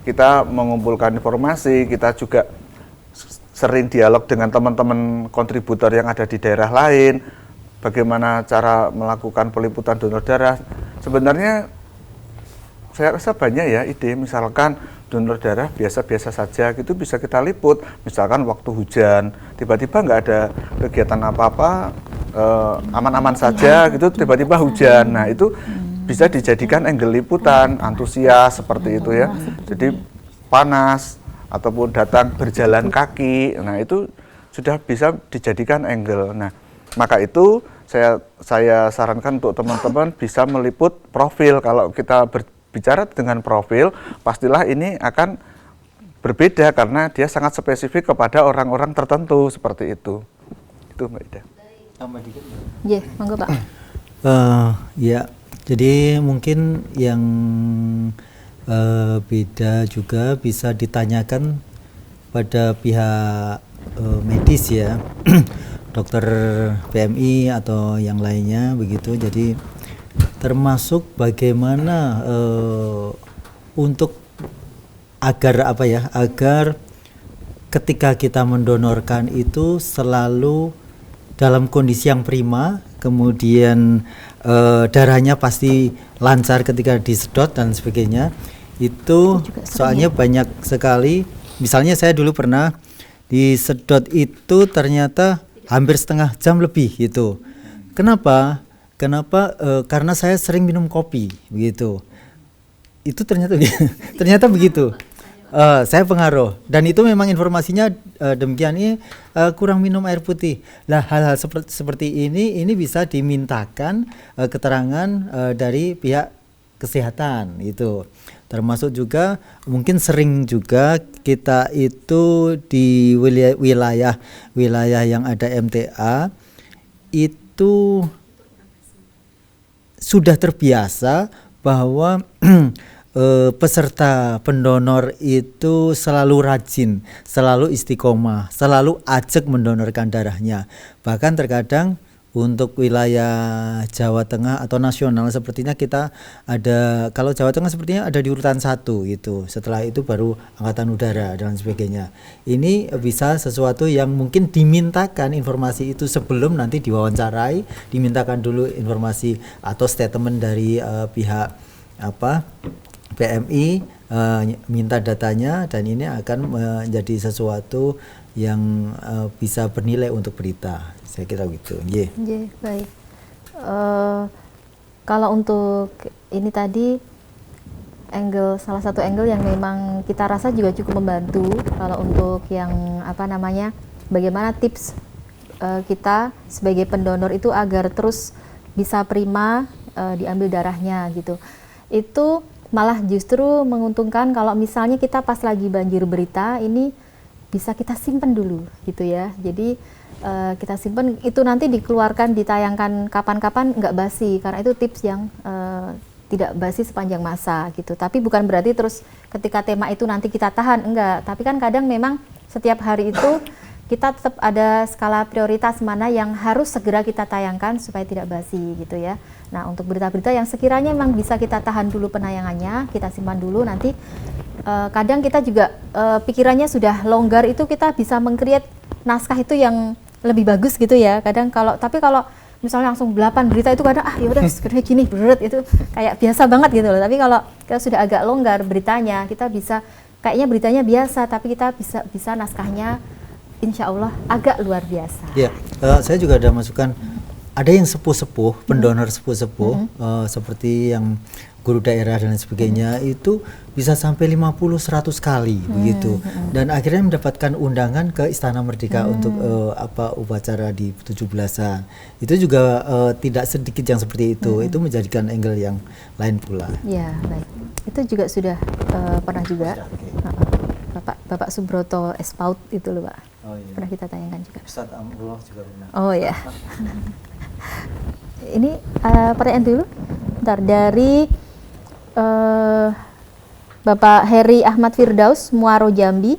kita mengumpulkan informasi, kita juga sering dialog dengan teman-teman kontributor yang ada di daerah lain. Bagaimana cara melakukan peliputan donor darah. Sebenarnya saya rasa banyak ya ide, misalkan donor darah biasa-biasa saja gitu bisa kita liput. Misalkan waktu hujan, tiba-tiba nggak ada kegiatan apa-apa, aman-aman saja gitu, tiba-tiba hujan. Nah itu bisa dijadikan angle liputan, antusias seperti itu ya. Jadi panas ataupun datang berjalan kaki, nah itu sudah bisa dijadikan angle. Nah maka itu saya sarankan untuk teman-teman bisa meliput profil. Kalau kita berbicara dengan profil, pastilah ini akan berbeda karena dia sangat spesifik kepada orang-orang tertentu seperti itu. Itu Mbak Ida. Tambah dikit. Ya, monggo Pak. Ya, jadi mungkin yang beda juga bisa ditanyakan pada pihak medis ya. Dokter PMI atau yang lainnya begitu. Jadi termasuk bagaimana untuk agar agar ketika kita mendonorkan itu selalu dalam kondisi yang prima, kemudian darahnya pasti lancar ketika disedot dan sebagainya. Itu soalnya banyak sekali. Misalnya saya dulu pernah disedot itu ternyata hampir setengah jam lebih gitu. Kenapa? Karena saya sering minum kopi begitu. Itu ternyata begitu. Saya pengaruh dan itu memang informasinya demikian ini kurang minum air putih. Lah hal-hal seperti ini bisa dimintakan keterangan dari pihak kesehatan itu. Termasuk juga mungkin sering juga kita itu di wilayah yang ada MTA itu sudah terbiasa bahwa peserta pendonor itu selalu rajin, selalu istiqomah, selalu ajak mendonorkan darahnya. Bahkan terkadang untuk wilayah Jawa Tengah atau nasional sepertinya kita ada, kalau Jawa Tengah sepertinya ada di urutan 1 gitu. Setelah itu baru Angkatan Udara dan sebagainya. Ini bisa sesuatu yang mungkin dimintakan informasi itu sebelum nanti diwawancarai, dimintakan dulu informasi atau statement dari pihak PMI, minta datanya, dan ini akan menjadi sesuatu yang bisa bernilai untuk berita. Saya kira gitu. Baik. Kalau untuk ini tadi salah satu angle yang memang kita rasa juga cukup membantu. Kalau untuk yang bagaimana tips kita sebagai pendonor itu agar terus bisa prima diambil darahnya gitu. Itu malah justru menguntungkan kalau misalnya kita pas lagi banjir berita ini bisa kita simpen dulu gitu ya. Jadi kita simpen itu nanti dikeluarkan, ditayangkan kapan-kapan nggak basi, karena itu tips yang tidak basi sepanjang masa gitu. Tapi bukan berarti terus ketika tema itu nanti kita tahan, enggak. Tapi kan kadang memang setiap hari itu kita tetap ada skala prioritas mana yang harus segera kita tayangkan supaya tidak basi gitu ya. Nah, untuk berita-berita yang sekiranya memang bisa kita tahan dulu penayangannya, kita simpan dulu, nanti kadang kita juga pikirannya sudah longgar, itu kita bisa meng-create naskah itu yang lebih bagus gitu ya. Kadang tapi kalau misalnya langsung 8 berita itu kadang ya udah sebenarnya gini berat, itu kayak biasa banget gitu loh. Tapi kalau kita sudah agak longgar beritanya, kita bisa kayaknya beritanya biasa, tapi kita bisa naskahnya insya Allah agak luar biasa. Ya, saya juga ada masukan. Ada yang sepuh-sepuh, pendonor sepuh-sepuh, seperti yang guru daerah dan lain sebagainya, itu bisa sampai 50-100 kali begitu. Dan akhirnya mendapatkan undangan ke Istana Merdeka untuk upacara di 17-an. Itu juga tidak sedikit yang seperti itu. Itu menjadikan angle yang lain pula. Ya, baik. Itu juga sudah pernah juga. Bapak Subroto Espaut itu loh, Pak. Oh, iya. Pernah kita tayangkan juga. Ustadz Amrullah juga pernah. Oh ya. Ini pertanyaan dulu. Bentar, dari Bapak Heri Ahmad Firdaus, Muaro Jambi.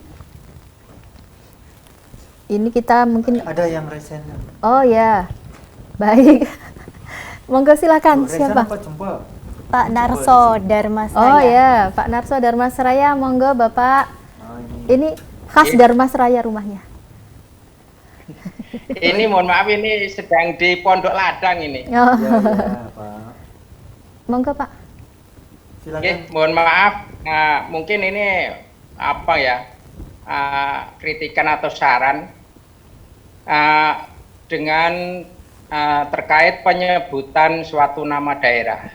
Ini kita mungkin Ada yang resen. Oh ya. Baik. Monggo silakan. Siapa? Pak Narso Darmasraya. Oh ya, Pak Narso Darmasraya, monggo Bapak. Ini khas Darmasraya rumahnya. Ini mohon maaf, ini sedang di Pondok Ladang ini. Oh. Ya, Pak. Monggo Pak. Silakan. Mohon maaf, mungkin ini apa ya, kritikan atau saran dengan terkait penyebutan suatu nama daerah.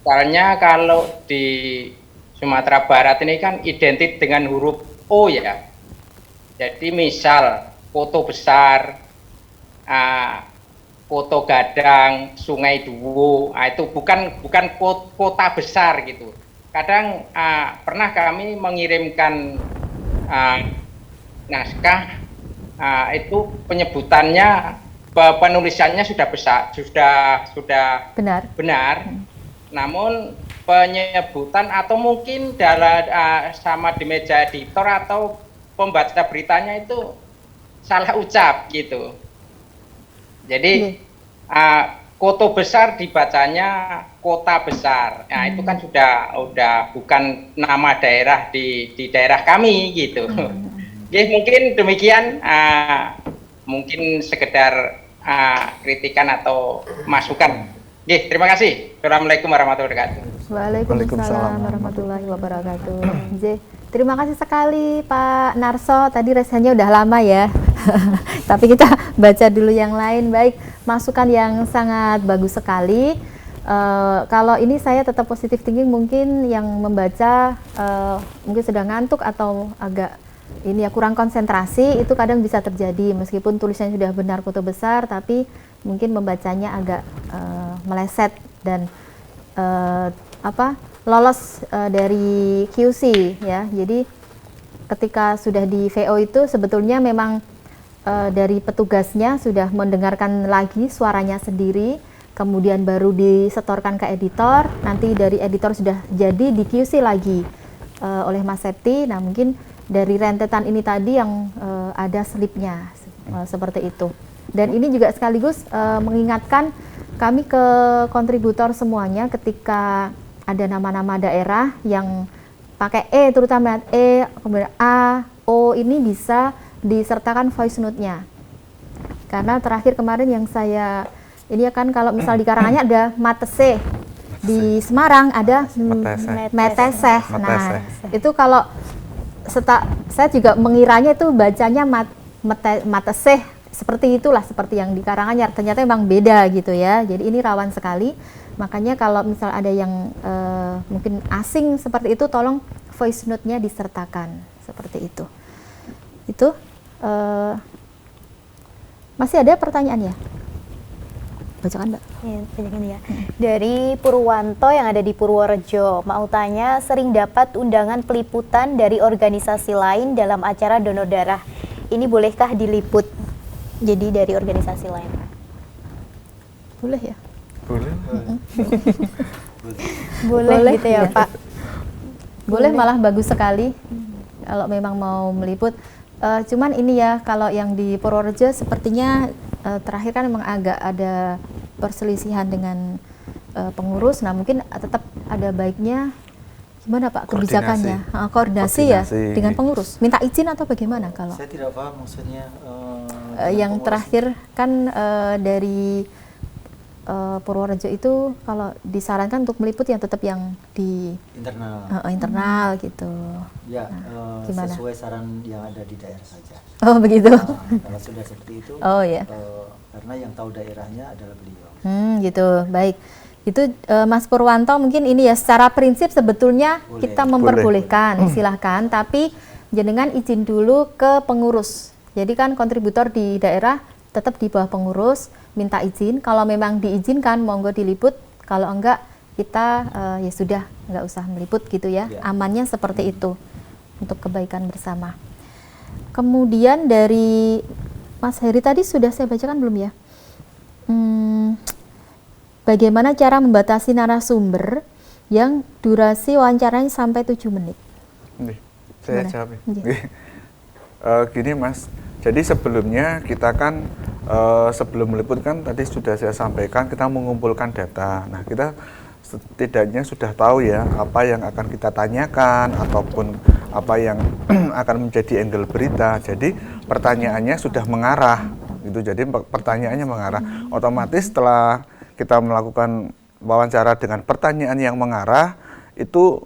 Misalnya kalau di Sumatera Barat ini kan identik dengan huruf O ya. Jadi misal Koto Besar, Koto Gadang, Sungai Duwo, itu bukan kota besar gitu. Kadang pernah kami mengirimkan naskah, itu penyebutannya, penulisannya sudah besar, sudah benar. Namun penyebutan atau mungkin sama di meja editor atau pembaca beritanya itu salah ucap gitu. Jadi Koto Besar dibacanya Kota Besar. Nah, itu kan sudah bukan nama daerah di daerah kami gitu. Jadi mungkin demikian, mungkin sekedar kritikan atau masukan. Terima kasih. Assalamualaikum warahmatullahi wabarakatuh. Waalaikumsalam warahmatullahi wabarakatuh. Terima kasih sekali Pak Narso. Tadi resenya udah lama ya. Tapi kita baca dulu yang lain. Baik, masukan yang sangat bagus sekali. Kalau ini saya tetap positive thinking, mungkin yang membaca mungkin sedang ngantuk atau agak kurang konsentrasi, itu kadang bisa terjadi meskipun tulisannya sudah benar Koto Besar, tapi mungkin membacanya agak meleset dan lolos dari QC ya. Jadi ketika sudah di VO itu sebetulnya memang dari petugasnya sudah mendengarkan lagi suaranya sendiri, kemudian baru disetorkan ke editor, nanti dari editor sudah jadi di QC lagi oleh Mas Septi. Nah, mungkin dari rentetan ini tadi yang ada slipnya seperti itu. Dan ini juga sekaligus mengingatkan kami ke kontributor semuanya, ketika ada nama-nama daerah yang pakai E, terutama E, kemudian A, O, ini bisa disertakan voice note-nya. Karena terakhir kemarin yang saya, ini kan kalau misal di Karanganyar ada Matese, di Semarang ada Meteseh. Nah, itu kalau saya juga mengiranya itu bacanya Mateseh, seperti itulah, seperti yang di Karanganyar. Ternyata memang beda gitu ya. Jadi ini rawan sekali. Makanya kalau misal ada yang mungkin asing seperti itu, tolong voice note-nya disertakan seperti itu. Itu masih ada pertanyaan ya? Bacakan Mbak. Ya, bacakan ya. Dari Purwanto yang ada di Purworejo, mau tanya, sering dapat undangan peliputan dari organisasi lain dalam acara donor darah. Ini bolehkah diliput? Jadi dari organisasi lain. Boleh ya? Boleh. Boleh gitu ya, iya. Pak. Boleh, malah bagus sekali kalau memang mau meliput. Cuman ini ya, kalau yang di Purworejo sepertinya terakhir kan memang agak ada perselisihan dengan pengurus. Nah mungkin tetap ada baiknya gimana Pak kebijakannya, koordinasi ya dengan pengurus. Minta izin atau bagaimana kalau? Saya tidak paham maksudnya. Yang terakhir kan dari Purworejo itu kalau disarankan untuk meliput yang tetap yang di internal gitu. Ya, gimana? sesuai saran yang ada di daerah saja. Oh begitu. Kalau sudah seperti itu, oh ya. Karena yang tahu daerahnya adalah beliau. Gitu, baik. Itu Mas Purwanto mungkin ini ya secara prinsip sebetulnya boleh. Kita memperbolehkan, silahkan. Tapi jenengan izin dulu ke pengurus. Jadi kan kontributor di daerah tetap di bawah pengurus, minta izin. Kalau memang diizinkan, monggo diliput. Kalau enggak, kita ya sudah nggak usah meliput gitu ya. Amannya seperti itu untuk kebaikan bersama. Kemudian dari Mas Heri tadi sudah saya bacakan belum ya? Bagaimana cara membatasi narasumber yang durasi wawancaranya sampai 7 menit? Saya jawab. Gini Mas, jadi sebelumnya kita kan sebelum meliput kan tadi sudah saya sampaikan kita mengumpulkan data. Nah kita setidaknya sudah tahu ya apa yang akan kita tanyakan ataupun apa yang akan menjadi angle berita. Jadi pertanyaannya sudah mengarah gitu. Jadi pertanyaannya mengarah. Otomatis setelah kita melakukan wawancara dengan pertanyaan yang mengarah itu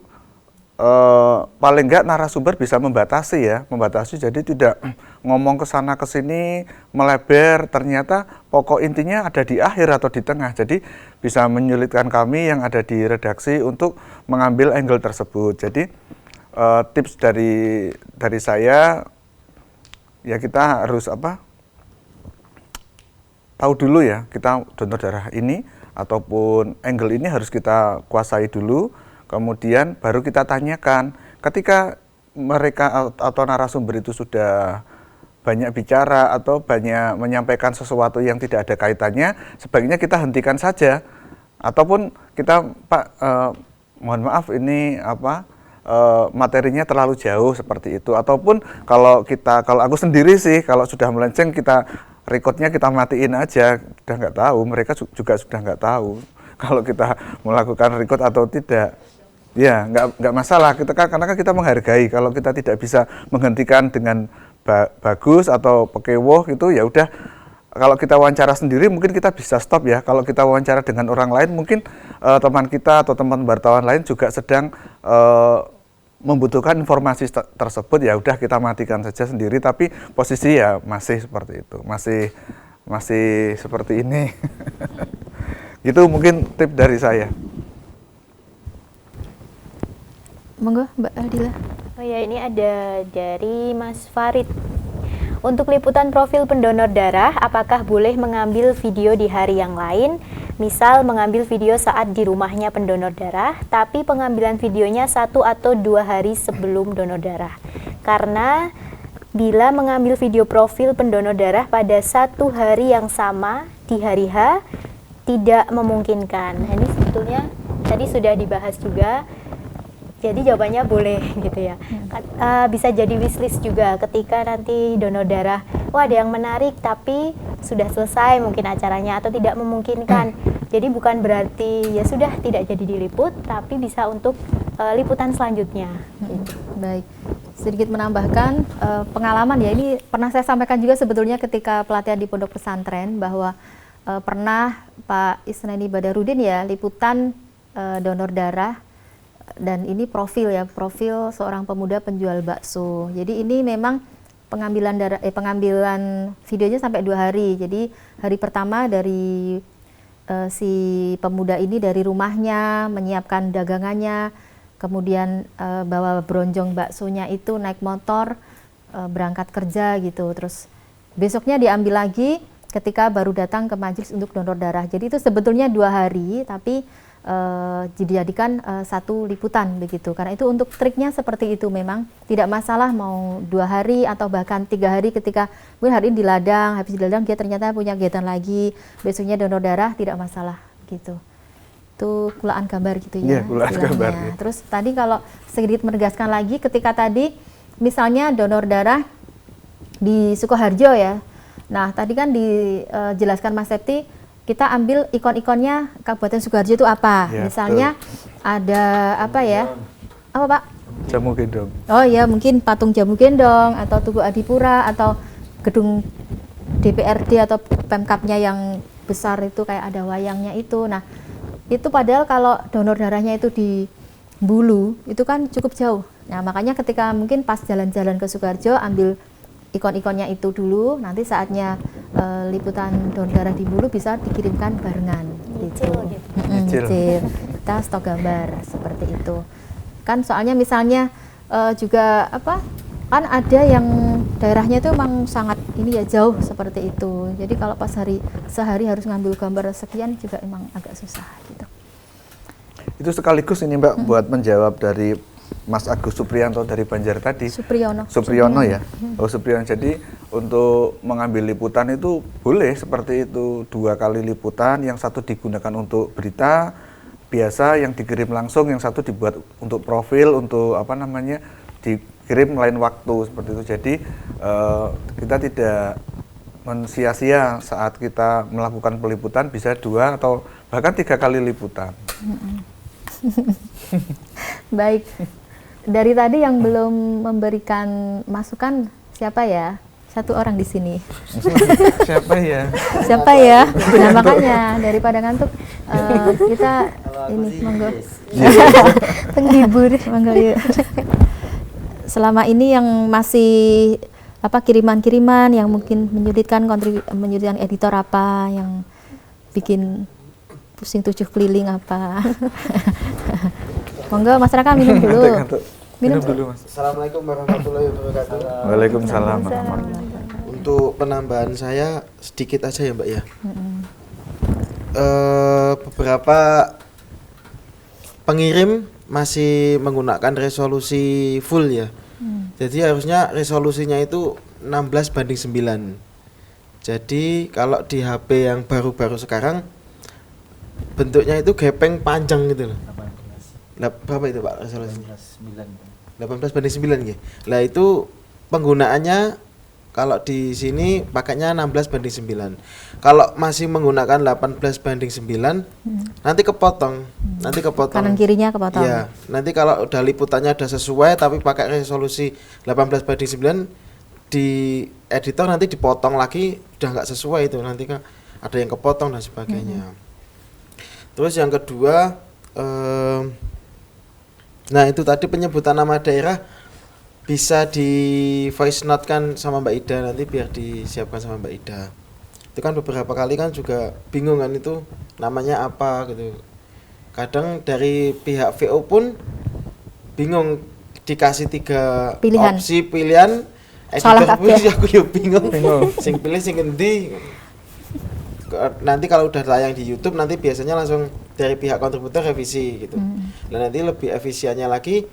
paling enggak narasumber bisa membatasi jadi tidak ngomong ke sana ke sini melebar, ternyata pokok intinya ada di akhir atau di tengah, jadi bisa menyulitkan kami yang ada di redaksi untuk mengambil angle tersebut. Jadi tips dari saya ya kita harus tahu dulu ya, kita donor darah ini ataupun angle ini harus kita kuasai dulu. Kemudian baru kita tanyakan, ketika mereka atau narasumber itu sudah banyak bicara atau banyak menyampaikan sesuatu yang tidak ada kaitannya, sebaiknya kita hentikan saja. Ataupun kita, Pak, mohon maaf ini materinya terlalu jauh seperti itu. Ataupun kalau aku sendiri sih, kalau sudah melenceng kita recordnya kita matiin aja, udah nggak tahu, mereka juga sudah nggak tahu kalau kita melakukan record atau tidak. Ya, nggak masalah, karena kan kita menghargai. Kalau kita tidak bisa menghentikan dengan bagus atau pekewoh gitu, ya udah. Kalau kita wawancara sendiri mungkin kita bisa stop ya. Kalau kita wawancara dengan orang lain mungkin teman kita atau teman wartawan lain juga sedang membutuhkan informasi tersebut, ya udah kita matikan saja sendiri. Tapi posisi ya masih seperti itu, masih seperti ini. Itu mungkin tip dari saya. Monggo Mbak Adila. Oh ya, ini ada dari Mas Farid. Untuk liputan profil pendonor darah, apakah boleh mengambil video di hari yang lain? Misal mengambil video saat di rumahnya pendonor darah, tapi pengambilan videonya 1 atau 2 hari sebelum donor darah. Karena bila mengambil video profil pendonor darah pada 1 hari yang sama di hari H, tidak memungkinkan. Nah, ini sebetulnya tadi sudah dibahas juga. Jadi jawabannya boleh gitu ya. Bisa jadi wishlist juga ketika nanti donor darah, ada yang menarik tapi sudah selesai mungkin acaranya atau tidak memungkinkan. Jadi bukan berarti ya sudah tidak jadi diliput, tapi bisa untuk liputan selanjutnya. Baik, sedikit menambahkan pengalaman ya, ini pernah saya sampaikan juga sebetulnya ketika pelatihan di pondok pesantren bahwa pernah Pak Isnani Badarudin ya liputan donor darah. Dan ini profil seorang pemuda penjual bakso. Jadi ini memang pengambilan videonya sampai 2 hari. Jadi hari pertama dari si pemuda ini dari rumahnya menyiapkan dagangannya, kemudian bawa bronjong baksonya itu naik motor berangkat kerja gitu. Terus besoknya diambil lagi ketika baru datang ke majelis untuk donor darah. Jadi itu sebetulnya 2 hari, tapi dijadikan satu liputan begitu. Karena itu untuk triknya seperti itu, memang tidak masalah mau 2 hari atau bahkan 3 hari, ketika mungkin hari ini di ladang, habis di ladang dia ternyata punya kegiatan lagi, besoknya donor darah, tidak masalah gitu. Itu kulaan gambar gitu ya. Iya, kulaan gambar. Terus tadi kalau sedikit menegaskan lagi, ketika tadi misalnya donor darah di Sukoharjo ya. Nah, tadi kan dijelaskan Mas Septi, kita ambil ikon-ikonnya Kabupaten Sukoharjo itu apa? Ya, misalnya ada apa ya? Apa Pak? Jamu gendong. Oh ya, mungkin patung Jamu Gendong atau Tugu Adipura atau gedung DPRD atau Pemkapnya yang besar itu kayak ada wayangnya itu. Nah, itu padahal kalau donor darahnya itu di Bulu itu kan cukup jauh. Nah, makanya ketika mungkin pas jalan-jalan ke Sukoharjo ambil ikon-ikonnya itu dulu, nanti saatnya liputan donor darah di Bulu bisa dikirimkan barengan gitu. Nyicil. Kita stok gambar seperti itu. Kan soalnya misalnya juga apa? Kan ada yang daerahnya itu memang sangat ini ya jauh seperti itu. Jadi kalau pas sehari harus ngambil gambar sekian juga emang agak susah gitu. Itu sekaligus ini Mbak buat menjawab dari Mas Agus Supriyanto dari Banjar tadi. Supriyono ya. Oh, Supriyono. Jadi untuk mengambil liputan itu boleh seperti itu, 2 kali liputan, yang satu digunakan untuk berita biasa yang dikirim langsung, yang satu dibuat untuk profil, untuk apa namanya, dikirim lain waktu seperti itu. Jadi kita tidak men-sia-sia saat kita melakukan peliputan, bisa 2 atau bahkan 3 kali liputan. Baik, dari tadi yang belum memberikan masukan siapa ya? 1 orang di sini. Siapa ya? Siapa ya? Nah makanya daripada ngantuk kita ini monggo penghibur monggo yuk. Selama ini yang masih apa kiriman-kiriman yang mungkin menyulitkan editor apa yang bikin pusing 7 keliling apa. Monggo masyarakat minum dulu. Minum dulu Mas. Assalamualaikum warahmatullahi wabarakatuh. Waalaikumsalam. Untuk penambahan saya sedikit aja ya Mbak ya. Beberapa pengirim masih menggunakan resolusi full ya. Jadi harusnya resolusinya itu 16:9. Jadi kalau di HP yang baru-baru sekarang bentuknya itu gepeng panjang gitu loh. Berapa itu Pak resolusinya? 18:9 ya. Lah itu penggunaannya kalau di sini pakainya 16:9. Kalau masih menggunakan 18:9 nanti kepotong. Nanti kepotong. Kanan kirinya kepotong. Iya, nanti kalau udah liputannya udah sesuai tapi pakai resolusi 18:9 di editor nanti dipotong lagi udah nggak sesuai itu, nanti kan ada yang kepotong dan sebagainya. Terus yang kedua nah itu tadi penyebutan nama daerah bisa di voice note kan sama Mbak Ida, nanti biar disiapkan sama Mbak Ida. Itu kan beberapa kali kan juga bingung kan itu namanya apa gitu. Kadang dari pihak VO pun bingung, dikasih 3 opsi pilihan, editor pun aku ya bingung. Sing pilih sing endi. Nanti kalau udah tayang di YouTube nanti biasanya langsung dari pihak kontributor revisi gitu. Dan nanti lebih efisiennya lagi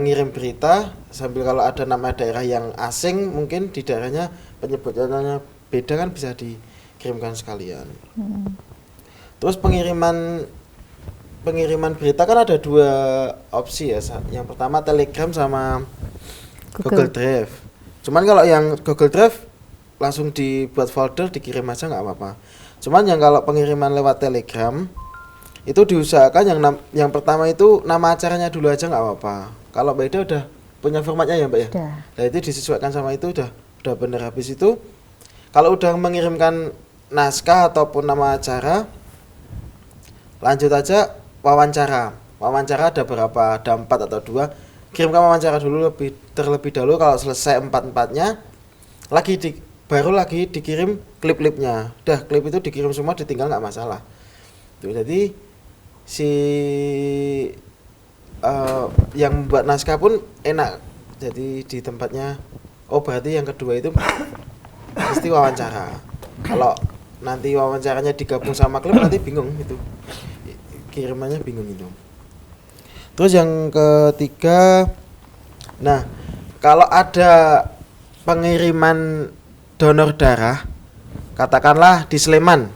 ngirim berita sambil kalau ada nama daerah yang asing mungkin di daerahnya penyebutannya beda kan bisa dikirimkan sekalian. Terus pengiriman berita kan ada 2 opsi ya. Yang pertama Telegram sama Google Drive. Cuman kalau yang Google Drive langsung dibuat folder dikirim aja nggak apa-apa. Cuman yang kalau pengiriman lewat Telegram itu diusahakan yang pertama itu nama acaranya dulu aja nggak apa-apa. Kalau Mbak Ida udah punya formatnya ya Mbak ya. Nah itu disesuaikan sama itu udah bener. Habis itu kalau udah mengirimkan naskah ataupun nama acara, lanjut aja wawancara. Wawancara ada berapa? Ada 4 atau 2. Kirimkan wawancara dulu terlebih dahulu. Kalau selesai 4-4-nya baru lagi dikirim klip-klipnya. Udah klip itu dikirim semua, ditinggal nggak masalah. Tuh, jadi si yang membuat naskah pun enak. Jadi di tempatnya berarti yang kedua itu pasti wawancara. Kalau nanti wawancaranya digabung sama klub nanti bingung itu. Kirimannya bingung itu. Terus yang ketiga, nah kalau ada pengiriman donor darah, katakanlah di Sleman,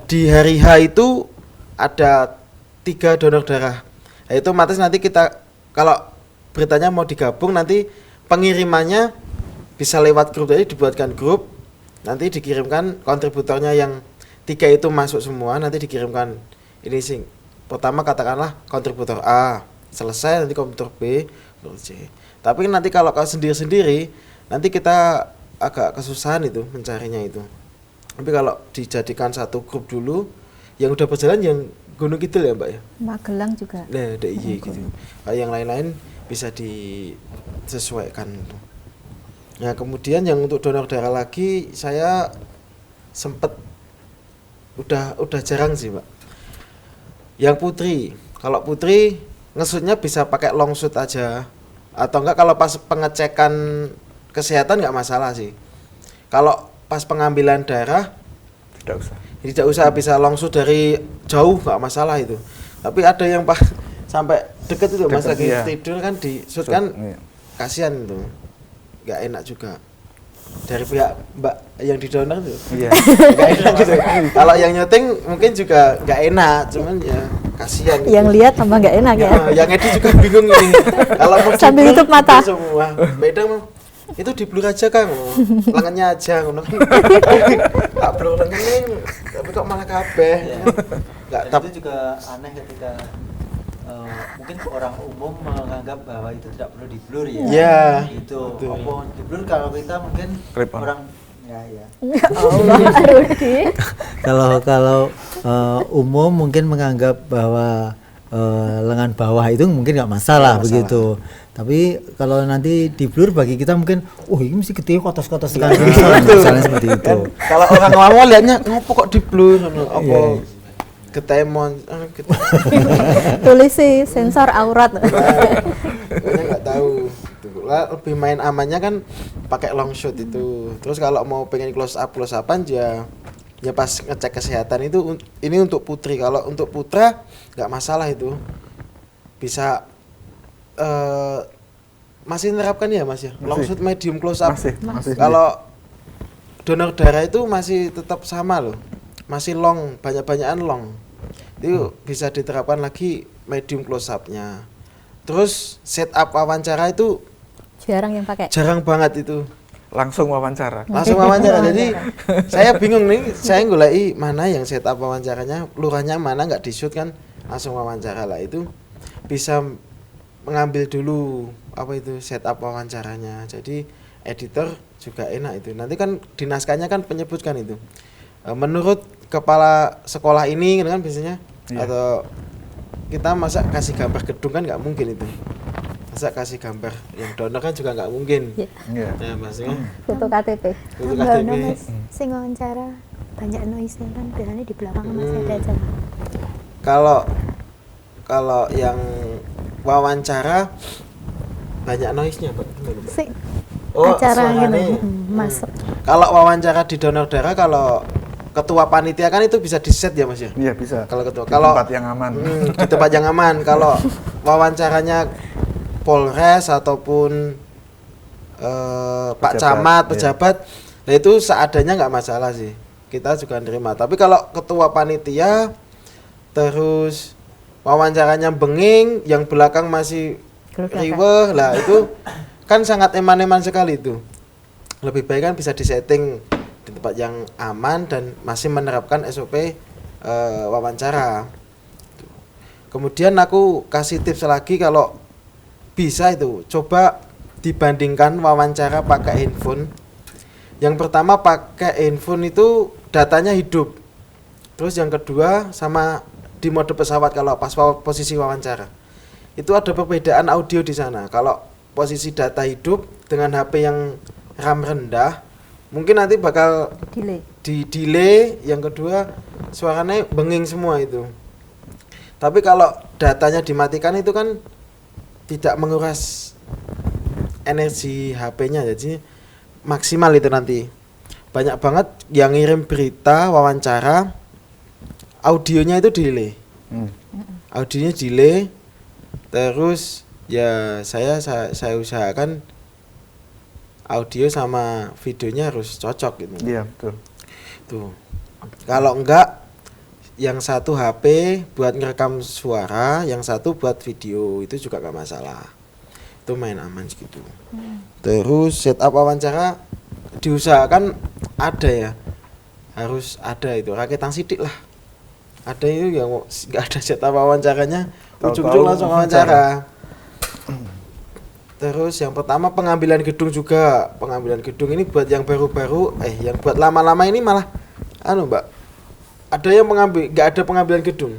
di hari H itu ada 3 donor darah. Nah, itu otomatis nanti kita kalau beritanya mau digabung nanti pengirimannya bisa lewat grup, jadi dibuatkan grup, nanti dikirimkan kontributornya yang 3 itu masuk semua, nanti dikirimkan ini sing pertama katakanlah kontributor A, selesai nanti kontributor B, kontributor C. Tapi nanti kalau sendiri-sendiri nanti kita agak kesusahan itu mencarinya itu. Tapi kalau dijadikan satu grup dulu yang udah berjalan yang Gunung Kidul ya Mbak ya? Magelang juga. Nah, DIY gitu. Kalau yang lain-lain bisa disesuaikan. Nah, kemudian yang untuk donor darah lagi saya sempet udah jarang sih, Pak. Yang putri, kalau putri ngesutnya bisa pakai long shoot aja. Atau enggak kalau pas pengecekan kesehatan enggak masalah sih. Kalau pas pengambilan darah tidak usah bisa long shoot dari jauh enggak masalah itu. Tapi ada yang pas sampai deket itu Mas lagi tidur kan di shoot kan kasihan itu. Enggak enak juga. Dari pihak Mbak yang didonor tuh. Iya. Enggak enak gitu. Kalau yang nyuting mungkin juga enggak enak, cuman ya kasihan. Yang gitu. Lihat tambah enggak enak ya. Yang edit juga bingung ini. Kalau mau sambil tutup mata semua. Beda mau itu di blur aja Kang. Lengannya aja ngono. Tak blur lengan tapi kok malah kabeh. Enggak, tapi juga aneh ketika mungkin orang umum menganggap bahwa itu tidak perlu di blur ya. Iya. Itu apa di blur kalau kita mungkin orang ya. Kalau umum mungkin menganggap bahwa lengan bawah itu mungkin nggak masalah begitu. Tapi kalau nanti di blur bagi kita mungkin, ini mesti gede kotos-kotos kan. Misalnya seperti itu. Kalau orang awam lihatnya, ngapa kok di blur? Apa ketemon? Tulis sih sensor aurat. Nggak tahu. Lebih main amannya kan pakai long shot itu. Terus kalau mau pengen close upan ya pas ngecek kesehatan itu ini untuk putri. Kalau untuk putra nggak masalah itu. Bisa masih menerapkan ya Mas ya. Long shot medium close up. Masih. Kalau donor darah itu masih tetap sama loh. Masih long, banyak-banyakan long. Itu bisa diterapkan lagi medium close up-nya. Terus setup wawancara itu jarang yang pakai. Jarang banget itu. Langsung wawancara. Jadi saya bingung nih, saya ngulai mana yang setup wawancaranya, lurahnya mana nggak di shoot kan, langsung wawancara lah itu bisa mengambil dulu apa itu setup wawancaranya. Jadi editor juga enak itu. Nanti kan di naskahnya kan menyebutkan itu. Menurut kepala sekolah ini kan biasanya atau kita masa kasih gambar gedung kan nggak mungkin itu. Masa kasih gambar yang donor kan juga nggak mungkin. Iya. Ya maksudnya foto KTP. foto KTP. Mas, sing wawancara banyak noise kan biasanya di belakang masih ada aja. Kalau yang wawancara banyak noise-nya Pak. Acara gini masuk. Kalau wawancara di donor darah kalau ketua panitia kan itu bisa di-set ya Mas ya? Iya, bisa. Kalau ketua di tempat yang aman. Di tempat yang aman. Kalau wawancaranya Polres ataupun Pak Camat, pejabat, nah itu seadanya nggak masalah sih. Kita juga nerima. Tapi kalau ketua panitia terus wawancaranya benging, yang belakang masih riweh, lah itu kan sangat eman-eman sekali itu. Lebih baik kan bisa disetting di tempat yang aman dan masih menerapkan SOP wawancara. Kemudian aku kasih tips lagi kalau bisa itu coba dibandingkan wawancara pakai handphone. Yang pertama pakai handphone itu datanya hidup. Terus yang kedua sama di mode pesawat kalau pas posisi wawancara. Itu ada perbedaan audio di sana. Kalau posisi data hidup dengan HP yang RAM rendah, mungkin nanti bakal di delay. Yang kedua suaranya benging semua itu. Tapi kalau datanya dimatikan itu kan tidak menguras energi HP-nya, jadi maksimal itu nanti. banyak banget yang ngirim berita, wawancara, audionya itu delay. Audionya delay, terus ya saya usahakan audio sama videonya harus cocok gitu. Iya, betul. Tuh. Kalau enggak, yang satu HP buat ngerekam suara, yang satu buat video, itu juga gak masalah. Itu main aman gitu. Terus setup wawancara diusahakan ada ya, harus ada itu rakitan sidik lah. Ada itu yang nggak ada setup wawancaranya, ujung-ujung langsung wawancara. Terus yang pertama pengambilan gedung juga. Pengambilan gedung ini buat yang baru-baru, yang buat lama-lama ini malah Mbak, ada yang nggak ada pengambilan gedung.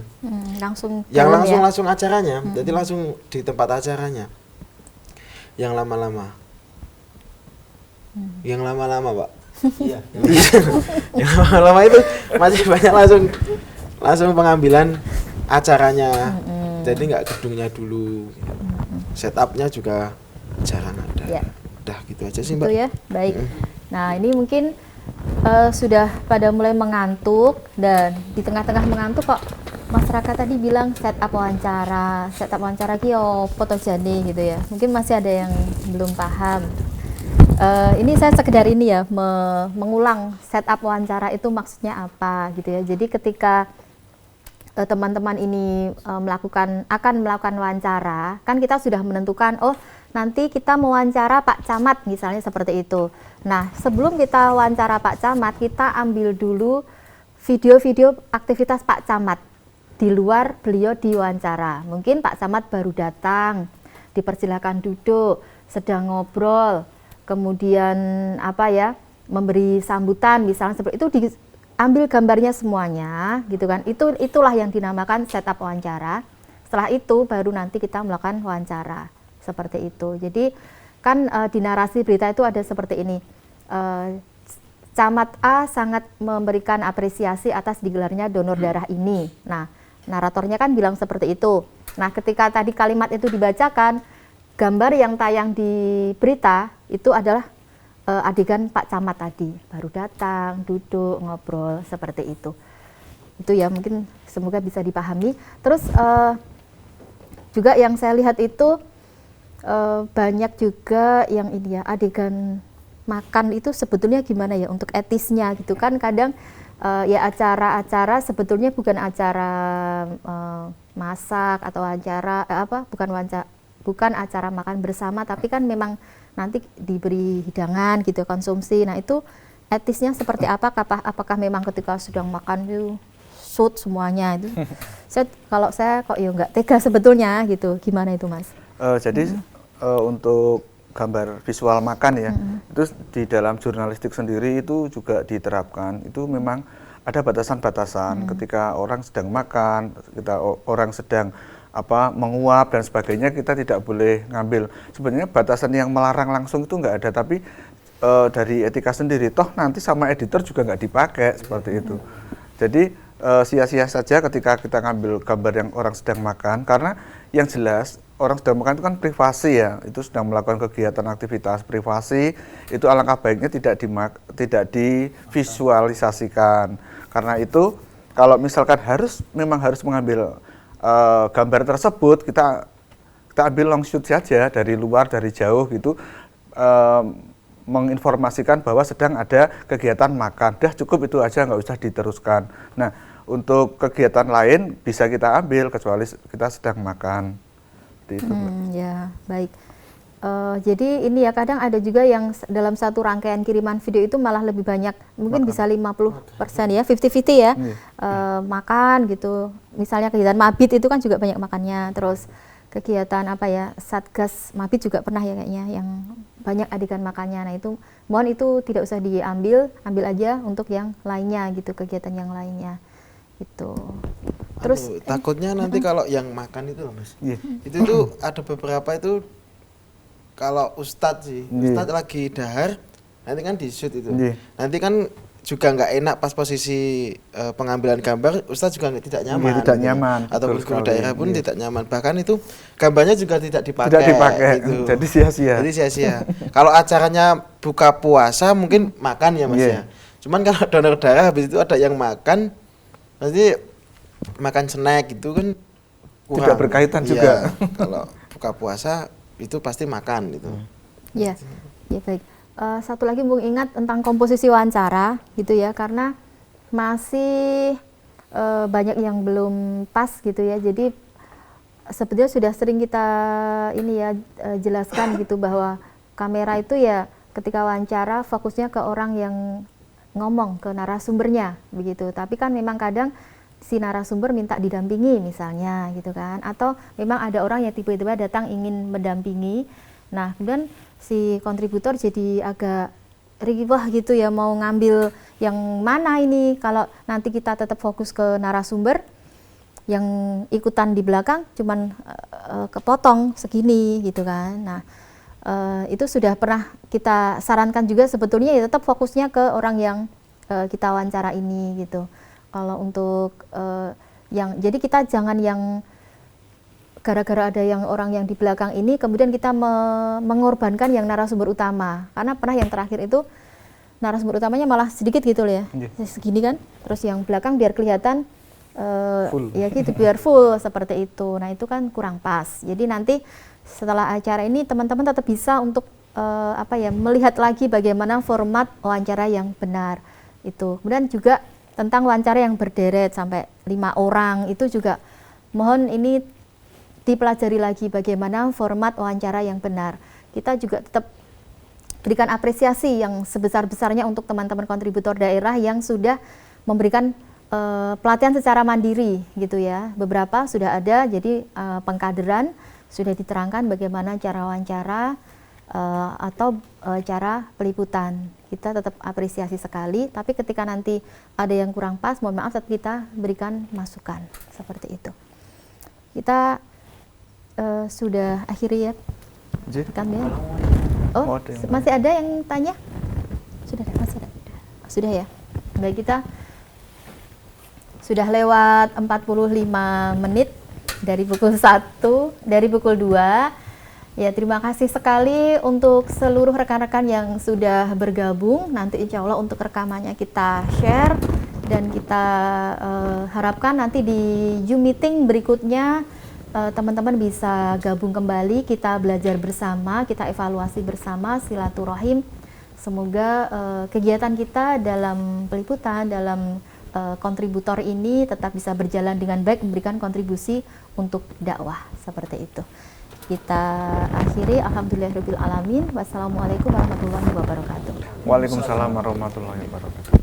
Langsung Yang jalan langsung acaranya, jadi langsung di tempat acaranya. Yang lama-lama. Yang lama-lama, Pak. Iya. Yang lama-lama itu masih banyak langsung pengambilan acaranya. Jadi nggak gedungnya dulu. Setupnya juga jarang ada. Ya. Udah gitu aja sih, Mbak. Itu ya, baik. Nah, ini mungkin sudah pada mulai mengantuk, dan di tengah-tengah mengantuk kok masyarakat tadi bilang setup wawancara kio fotojane gitu ya. Mungkin masih ada yang belum paham. Ini saya sekedar ini ya, mengulang setup wawancara itu maksudnya apa gitu ya. Jadi ketika teman-teman ini akan melakukan wawancara, kan kita sudah menentukan, oh nanti kita mewawancara Pak Camat misalnya seperti itu. Nah, sebelum kita wawancara Pak Camat, kita ambil dulu video-video aktivitas Pak Camat di luar beliau diwawancara. Mungkin Pak Camat baru datang, dipersilakan duduk, sedang ngobrol, kemudian memberi sambutan misalnya seperti itu, diambil gambarnya semuanya gitu kan. Itulah yang dinamakan setup wawancara. Setelah itu baru nanti kita melakukan wawancara seperti itu. Jadi kan di narasi berita itu ada seperti ini, Camat A sangat memberikan apresiasi atas digelarnya donor darah ini. Nah, naratornya kan bilang seperti itu. Nah, ketika tadi kalimat itu dibacakan, gambar yang tayang di berita itu adalah adegan Pak Camat tadi, baru datang, duduk, ngobrol, seperti itu. Itu ya, mungkin semoga bisa dipahami. Terus juga yang saya lihat itu banyak juga yang ini ya, adegan makan itu sebetulnya gimana ya untuk etisnya gitu kan. Kadang ya acara-acara sebetulnya bukan acara masak atau acara bukan acara makan bersama, tapi kan memang nanti diberi hidangan gitu, konsumsi. Nah, itu etisnya seperti apa? Apakah memang ketika sedang makan itu shoot semuanya itu? Kalau saya kok ya nggak tega sebetulnya gitu. Gimana itu, Mas? Jadi untuk gambar visual makan ya, itu di dalam jurnalistik sendiri itu juga diterapkan. Itu memang ada batasan-batasan ketika orang sedang makan, orang sedang menguap dan sebagainya, kita tidak boleh ngambil. Sebenarnya batasan yang melarang langsung itu nggak ada, tapi dari etika sendiri, toh nanti sama editor juga nggak dipakai seperti itu. Jadi sia-sia saja ketika kita ngambil gambar yang orang sedang makan, karena yang jelas orang sedang makan itu kan privasi ya, itu sedang melakukan kegiatan aktivitas privasi, itu alangkah baiknya tidak divisualisasikan. Karena itu kalau misalkan memang harus mengambil gambar tersebut, kita ambil long shoot saja dari luar, dari jauh gitu, menginformasikan bahwa sedang ada kegiatan makan. Dah cukup itu aja, nggak usah diteruskan. Nah, untuk kegiatan lain bisa kita ambil kecuali kita sedang makan. Itu. Ya, baik. Jadi ini ya, kadang ada juga yang dalam satu rangkaian kiriman video itu malah lebih banyak, mungkin bisa 50% ya, 50-50 ya, makan gitu. Misalnya kegiatan mabit itu kan juga banyak makannya. Terus kegiatan Satgas Mabit juga pernah ya kayaknya, yang banyak adegan makannya. Nah, itu mohon itu tidak usah diambil, ambil aja untuk yang lainnya gitu, kegiatan yang lainnya gitu. Terus takutnya nanti kalau yang makan itu loh, Mas. Itu tuh ada beberapa itu, kalau Ustadz lagi dahar, nanti kan di shoot itu. Nanti kan juga nggak enak pas posisi pengambilan gambar, Ustadz juga tidak nyaman. Tidak nyaman. Atau guru daerah pun tidak nyaman. Bahkan itu gambarnya juga tidak dipakai. Tidak dipakai. Gitu. Jadi sia-sia. Kalau acaranya buka puasa mungkin makan ya, Mas ya. Cuman kalau donor darah habis itu ada yang makan, pasti makan snack gitu kan kurang. Tidak berkaitan Iya, juga. kalau buka puasa itu pasti makan gitu. Ya, ya baik. Satu lagi Bung ingat tentang komposisi wawancara gitu ya, karena masih banyak yang belum pas gitu ya. Jadi sebetulnya sudah sering kita ini ya jelaskan gitu bahwa kamera itu ya ketika wawancara fokusnya ke orang yang ngomong, ke narasumbernya begitu. Tapi kan memang kadang si narasumber minta didampingi misalnya gitu kan, atau memang ada orang yang tiba-tiba datang ingin mendampingi. Nah kemudian si kontributor jadi agak riwah gitu ya, mau ngambil yang mana ini kalau nanti kita tetap fokus ke narasumber, yang ikutan di belakang cuman kepotong segini gitu kan. Nah itu sudah pernah kita sarankan juga sebetulnya ya tetap fokusnya ke orang yang kita wawancara ini gitu. Kalau untuk yang jadi kita jangan yang gara-gara ada yang orang yang di belakang ini kemudian kita mengorbankan yang narasumber utama, karena pernah yang terakhir itu narasumber utamanya malah sedikit gitu loh ya, segini kan, terus yang belakang biar kelihatan Full. ya gitu biar full seperti itu. Nah itu kan kurang pas. Jadi nanti setelah acara ini teman-teman tetap bisa untuk melihat lagi bagaimana format wawancara yang benar itu. Kemudian juga tentang wawancara yang berderet sampai 5 orang itu juga mohon ini dipelajari lagi bagaimana format wawancara yang benar. Kita juga tetap berikan apresiasi yang sebesar-besarnya untuk teman-teman kontributor daerah yang sudah memberikan pelatihan secara mandiri gitu ya. Beberapa sudah ada, jadi pengkaderan sudah diterangkan bagaimana cara wawancara atau cara peliputan. Kita tetap apresiasi sekali, tapi ketika nanti ada yang kurang pas, mohon maaf tetap kita berikan masukan seperti itu. Kita sudah akhiri ya, kan ya? Oh, masih ada yang tanya? Sudah ada, masih ada. Sudah ya. Baik, kita sudah lewat 45 menit dari pukul 1, dari pukul 2. Ya, terima kasih sekali untuk seluruh rekan-rekan yang sudah bergabung. Nanti insya Allah untuk rekamannya kita share dan kita harapkan nanti di Zoom meeting berikutnya teman-teman bisa gabung kembali, kita belajar bersama, kita evaluasi bersama, silaturahim. Semoga kegiatan kita dalam peliputan, dalam kontributor ini tetap bisa berjalan dengan baik, memberikan kontribusi untuk dakwah seperti itu. Kita akhiri, alhamdulillahirabbil alamin. Wassalamualaikum warahmatullahi wabarakatuh. Waalaikumsalam warahmatullahi wabarakatuh.